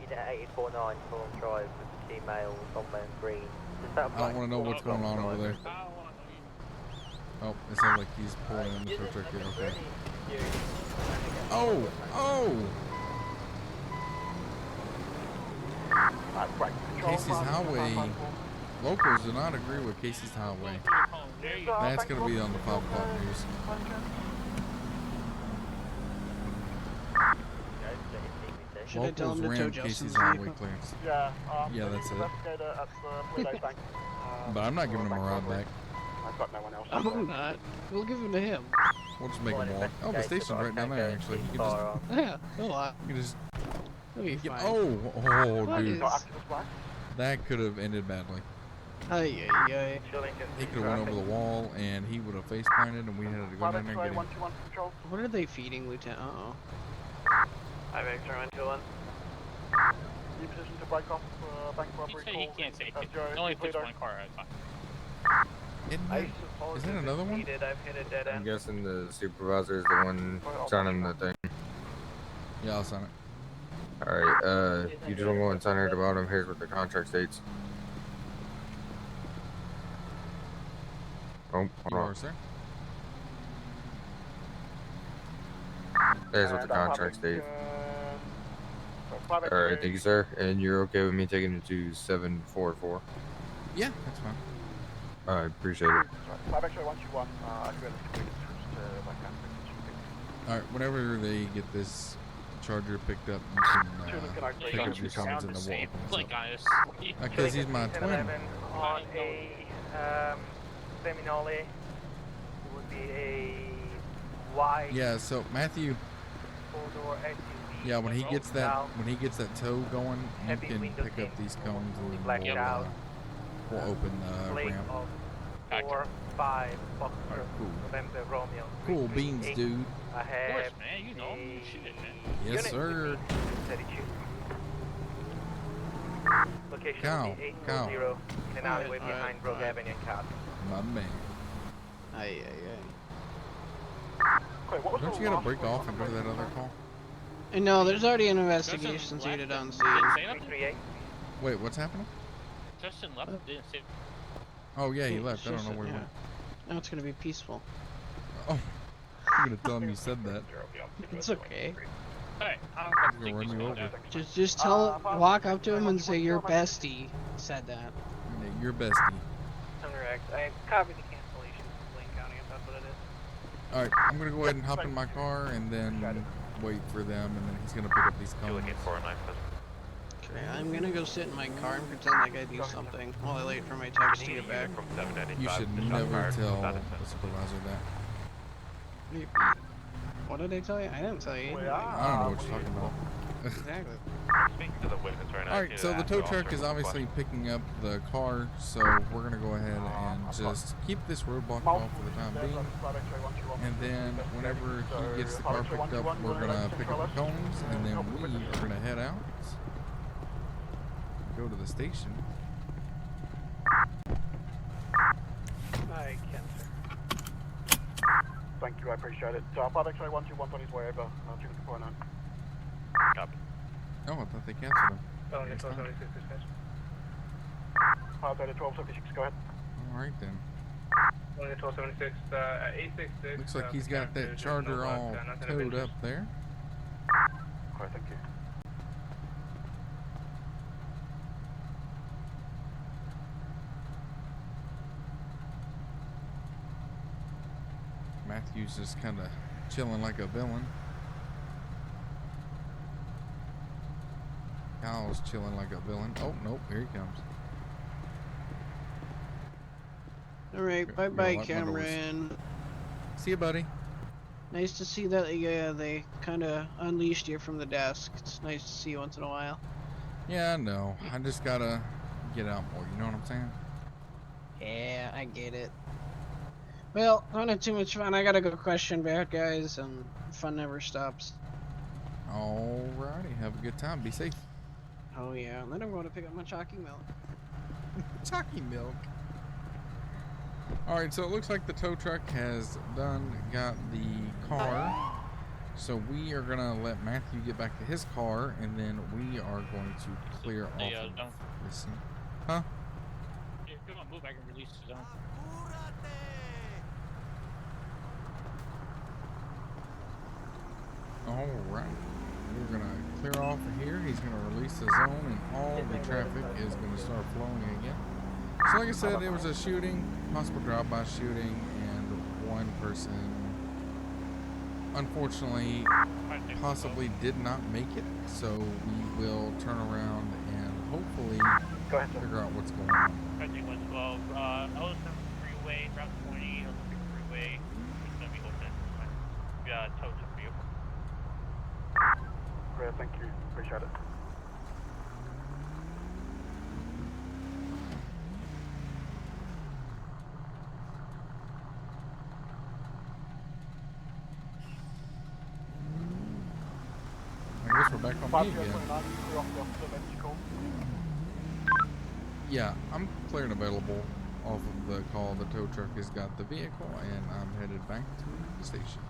Unit at 849, Fulham Drive with the 2 males on Man Green. I don't want to know what's going on over there. Oh, it sounds like he's pulling in the tow truck here. Okay. Oh! Oh! Casey's Highway. Locals do not agree with Casey's Highway. That's going to be on the 5 o'clock news. Should I tell him to tow ran Justin's Casey's highway vehicle? clearance. Yeah, Yeah, that's it. investigator at the Blue Bank. But I'm not giving him a ride back. I've got no one else. I'm not. We'll give him to him. We'll just make him walk. Oh, the station's right down there, actually. He can just... Yeah, a lot. He can just... He'll be fine. Oh, What dude. is- That could have ended badly. Ay. He could have went over the wall, and he would have face planted, and we had to go down there and get him. What are they feeding, Lieutenant? Uh-oh. I'm X-ray 121. You position to break off bank robbery He call. can't say it only puts one car at a time. Is that another one? I've hit a dead I'm end. guessing the supervisor is the one signing the thing. Yeah, I'll sign it. Alright, you just want to go and sign her at the bottom. Here's what the contract states. Oh, hold You on. are, sir. There's what the contract states. Alright, thank you, sir. And you're okay with me taking it to 744? Yeah, that's fine. Alright, appreciate it. 5 X-ray 121. I'll be able to switch to back Alright, whenever they get this charger picked up, you can pick up your comments in the wall. Blink on us. Because he's my twin. 11 on a Seminole. It would be a wide Yeah, so Matthew, four-door SUV. yeah, when he gets that tow going, you can pick up these cones and we'll open the Plate ramp. of 4-5 Foxtrot November Romeo. Cool beans, dude. I have man, you know. Shit, man. Yes, sir. Location Cow, will be 840 in an alleyway behind Brogue Avenue in Cotton. My man. Ay. Don't you gotta break off and go to that other call? And no, there's already an investigation seated on scene. Wait, what's happening? Justin left. Didn't say. Oh yeah, he left. I don't know where he went. Now it's gonna be peaceful. Oh, I'm gonna tell him you said that. It's okay. Hey, He's gonna run me over. Just tell, walk up to him and say your bestie said that. Yeah, your bestie. Correct. I copy the cancellation from Blaine County if that's what it is. Alright, I'm gonna go ahead and hop in my car and then wait for them, and then he's gonna pick up these cones. Okay, I'm gonna go sit in my car and pretend like I do something while I wait for my text to get back. You should never tell the supervisor that. What did I tell you? I didn't tell you. I don't know what you're talking about. Exactly. Alright, so the tow truck is obviously picking up the car, so we're gonna go ahead and just keep this roadblock off for the time being. And then whenever he gets the car picked up, we're gonna pick up the cones, and then we are gonna head out. Go to the station. I can. Thank you, I appreciate it. 5 X-ray 121 on his way over. 249. Copy. Oh, I thought they canceled him. Oh, Nicholas 76 dispatch. 1276, go ahead. Alright then. 1276, 866. Looks like he's got that charger all towed up there. Alright, thank you. Matthew's just kind of chilling like a villain. Kyle's chilling like a villain. Oh, nope, here he comes. Alright, bye-bye, Cameron. See you, buddy. Nice to see that they kind of unleashed you from the desk. It's nice to see you once in a while. Yeah, I know. I just gotta get out more, you know what I'm saying? Yeah, I get it. Well, don't have too much fun. I gotta go question bad guys, and fun never stops. Alrighty, have a good time. Be safe. Oh yeah, and then I'm going to pick up my chalky milk. Chalky milk. Alright, so it looks like the tow truck has got the car. So we are gonna let Matthew get back to his car, and then we are going to clear off of this scene. Huh? If you want to move, I can release the zone. Alright, we're gonna clear off of here. He's gonna release the zone, and all the traffic is gonna start flowing again. So like I said, it was a shooting, possible drive-by shooting, and one person unfortunately possibly did not make it, so we will turn around and hopefully figure out what's going on. 112, Ellison Freeway, Route 20, Olympic Freeway. It's going to be open. Tow truck vehicle. Great, thank you. Appreciate it. I guess we're back on me again. Yeah, I'm clear and available off of the call. The tow truck has got the vehicle, and I'm headed back to the station.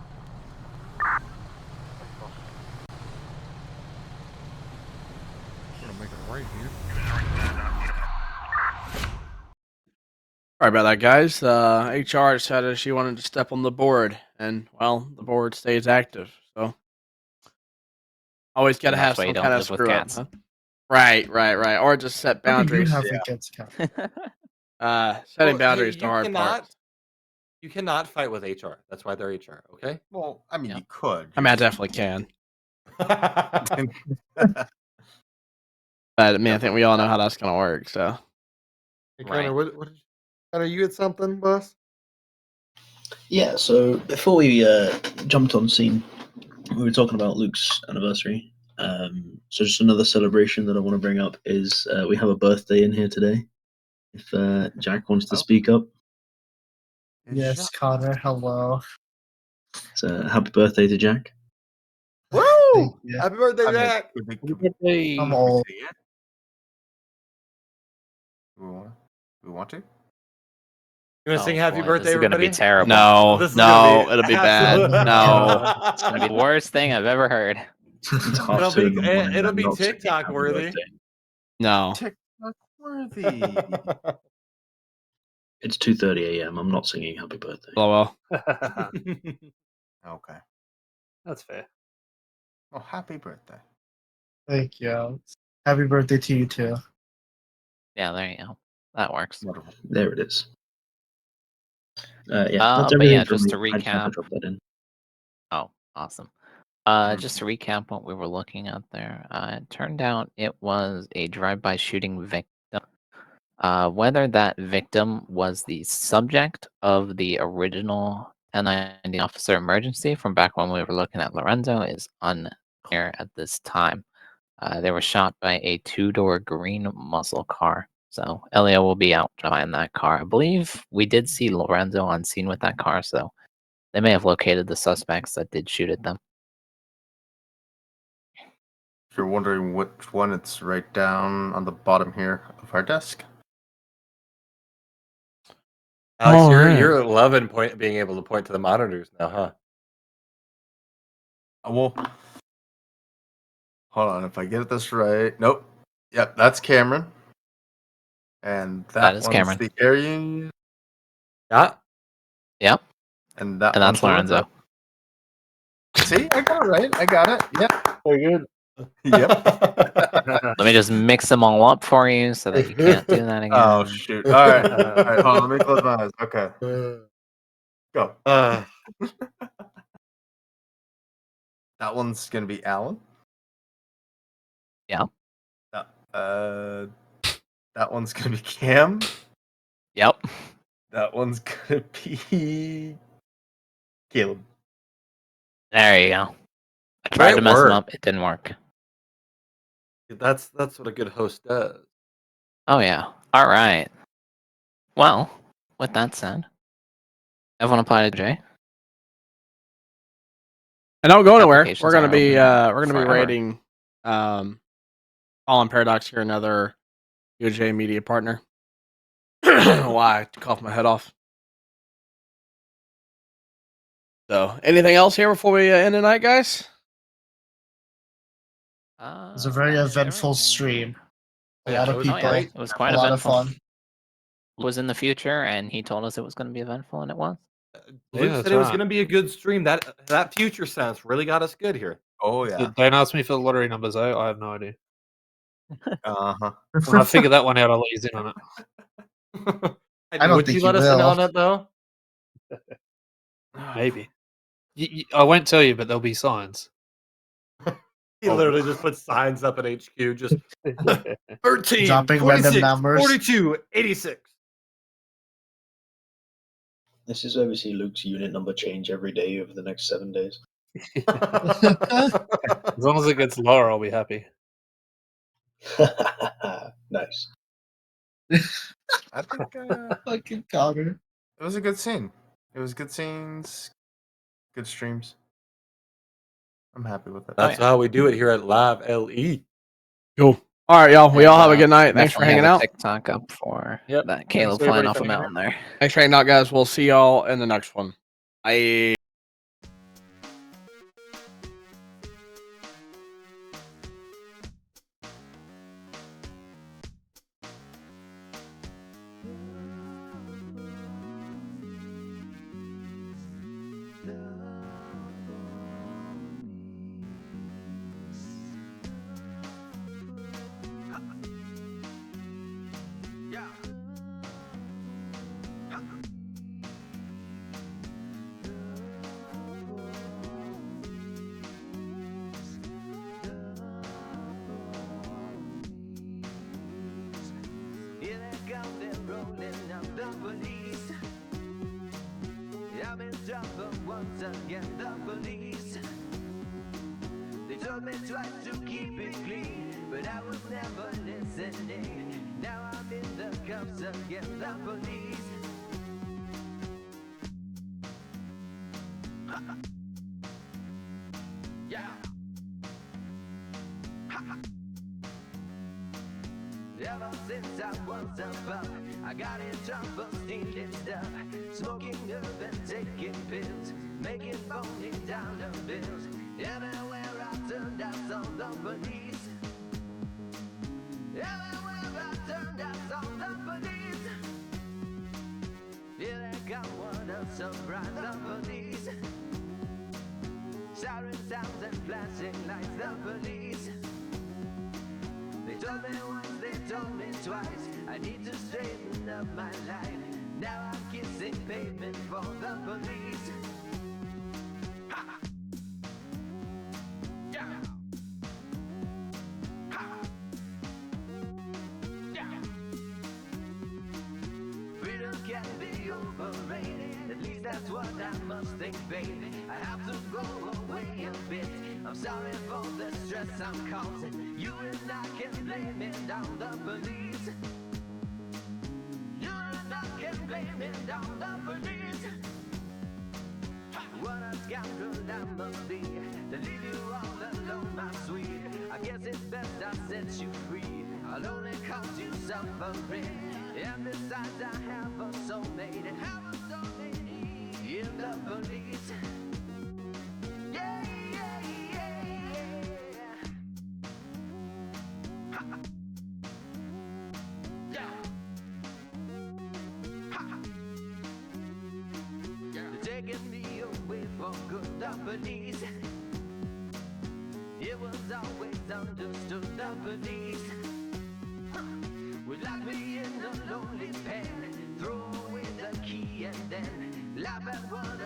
I'm gonna make it right here. Sorry about that, guys. HR decided she wanted to step on the board, and well, the board stays active. So always got to have some kind of screw up. Huh? Right. Or just set boundaries. Setting boundaries to hard parts. You cannot fight with HR. That's why they're HR. Okay. Well, I mean, you could. I mean, I definitely can. But I mean, I think we all know how that's gonna work. So. Hey, Connor, what Connor, you had something, boss? Yeah, so before we jumped on scene, we were talking about Luke's anniversary. So just another celebration that I want to bring up is we have a birthday in here today. If Jack wants to speak up. Yes, Connor, hello. So happy birthday to Jack. Woo! Happy birthday, Jack! I'm old. We want to? You want to sing happy birthday, this is everybody? gonna be terrible. No, it'll be bad. absolute- No, It's gonna be the worst thing I've ever heard. It'll be TikTok worthy. No. TikTok worthy. It's 2:30 a.m. I'm not singing happy birthday. Well. Okay. That's fair. Well, happy birthday. Thank you. Happy birthday to you too. Yeah, there you go. That works. There it is. Yeah, but everything yeah, from just me. to I had to recap. drop that in. Oh, awesome. Just to recap what we were looking at there. It turned out it was a drive-by shooting victim. Whether that victim was the subject of the original 1090 officer emergency from back when we were looking at Lorenzo is unclear at this time. They were shot by a two-door green muscle car. So Elio will be out driving that car. I believe we did see Lorenzo on scene with that car, so they may have located the suspects that did shoot at them. If you're wondering which one, it's right down on the bottom here of our desk. Alex, you're loving being able to point to the monitors now, huh? Well, hold on. If I get this right. Nope. Yep, that's Cameron. And that is one's Cameron. the area. Yeah. Yep. And that's Lorenzo. See, I got it right. I got it. Yep. Very good. Yep. Let me just mix them all up for you so that you can't do that again. Oh shoot! All right, all right. Hold on. Let me close my eyes. Okay. Go. That one's gonna be Alan. Yeah. That one's gonna be Cam. Yep. That one's gonna be Caleb. There you go. I tried to mess them up. It didn't work. That's what a good host does. Oh, yeah. All right. Well, with that said, everyone apply to Jay. And don't go anywhere. We're gonna are be open rating Fallen Paradox here, another DoJ media partner. Why? To cough my head off. So, anything else here before we end the night, guys? It was a very eventful stream. A lot of people. It was quite a lot eventful. of fun. It was in the future, and he told us it was going to be eventful, and it was. Luke said it was going to be a good stream. That future sense really got us good here. Oh yeah. Don't ask me for the lottery numbers. I have no idea. Uh-huh. When I figure that one out, I'll let you in on it. I don't Would think you let you us in will. on it though? Maybe. I won't tell you, but there'll be signs. He literally just put signs up at HQ, just 13, Dropping 46, random numbers. 42, 86. This is where we see Luke's unit number change every day over the next 7 days. As long as it gets lower, I'll be happy. Nice. I think Fucking Connor. it was a good scene. It was good scenes, good streams. I'm happy with it. That's how we do it here at LiveLE. Cool. All right, y'all. We all have a good night. Thanks for Definitely hanging have a out. TikTok up for Yep. that Caleb Thanks, flying everybody, off for a hanging mountain there. Thanks for hanging out, guys. We'll see y'all in the next one. Bye. Once again, the police. They told me twice to keep it clean, but I was never listening. Now I'm in the cuffs again, the police. Yeah. Ever since I was a pup, I got in trouble stealing stuff, smoking herb and taking pills, making phony dollar bills. Everywhere I turned, I saw the police. Everywhere I turned, I saw the police. Here they come, what a surprise, the police. Siren sounds and flashing lights, the police. They told me once, they told me twice, I need to straighten up my life. Now I'm kissing pavement for the police. Ha! Yeah! Ha! Yeah! Freedom can be overrated, at least that's what I must think, baby. I have to go away a bit. I'm sorry for the stress I'm causing. You and I can blame it on the police. You and I can blame it on the police. What a scoundrel I must be to leave you all alone, my sweet. I guess it's best I set you free. I'll only cause you suffering. And besides, I have a soulmate. In the police. Yeah, yeah, yeah. Ha. Yeah. Ha. They're taking me away for good, the police. It was always understood, the police would lock me in a lonely pen, throw away the key and then laugh at what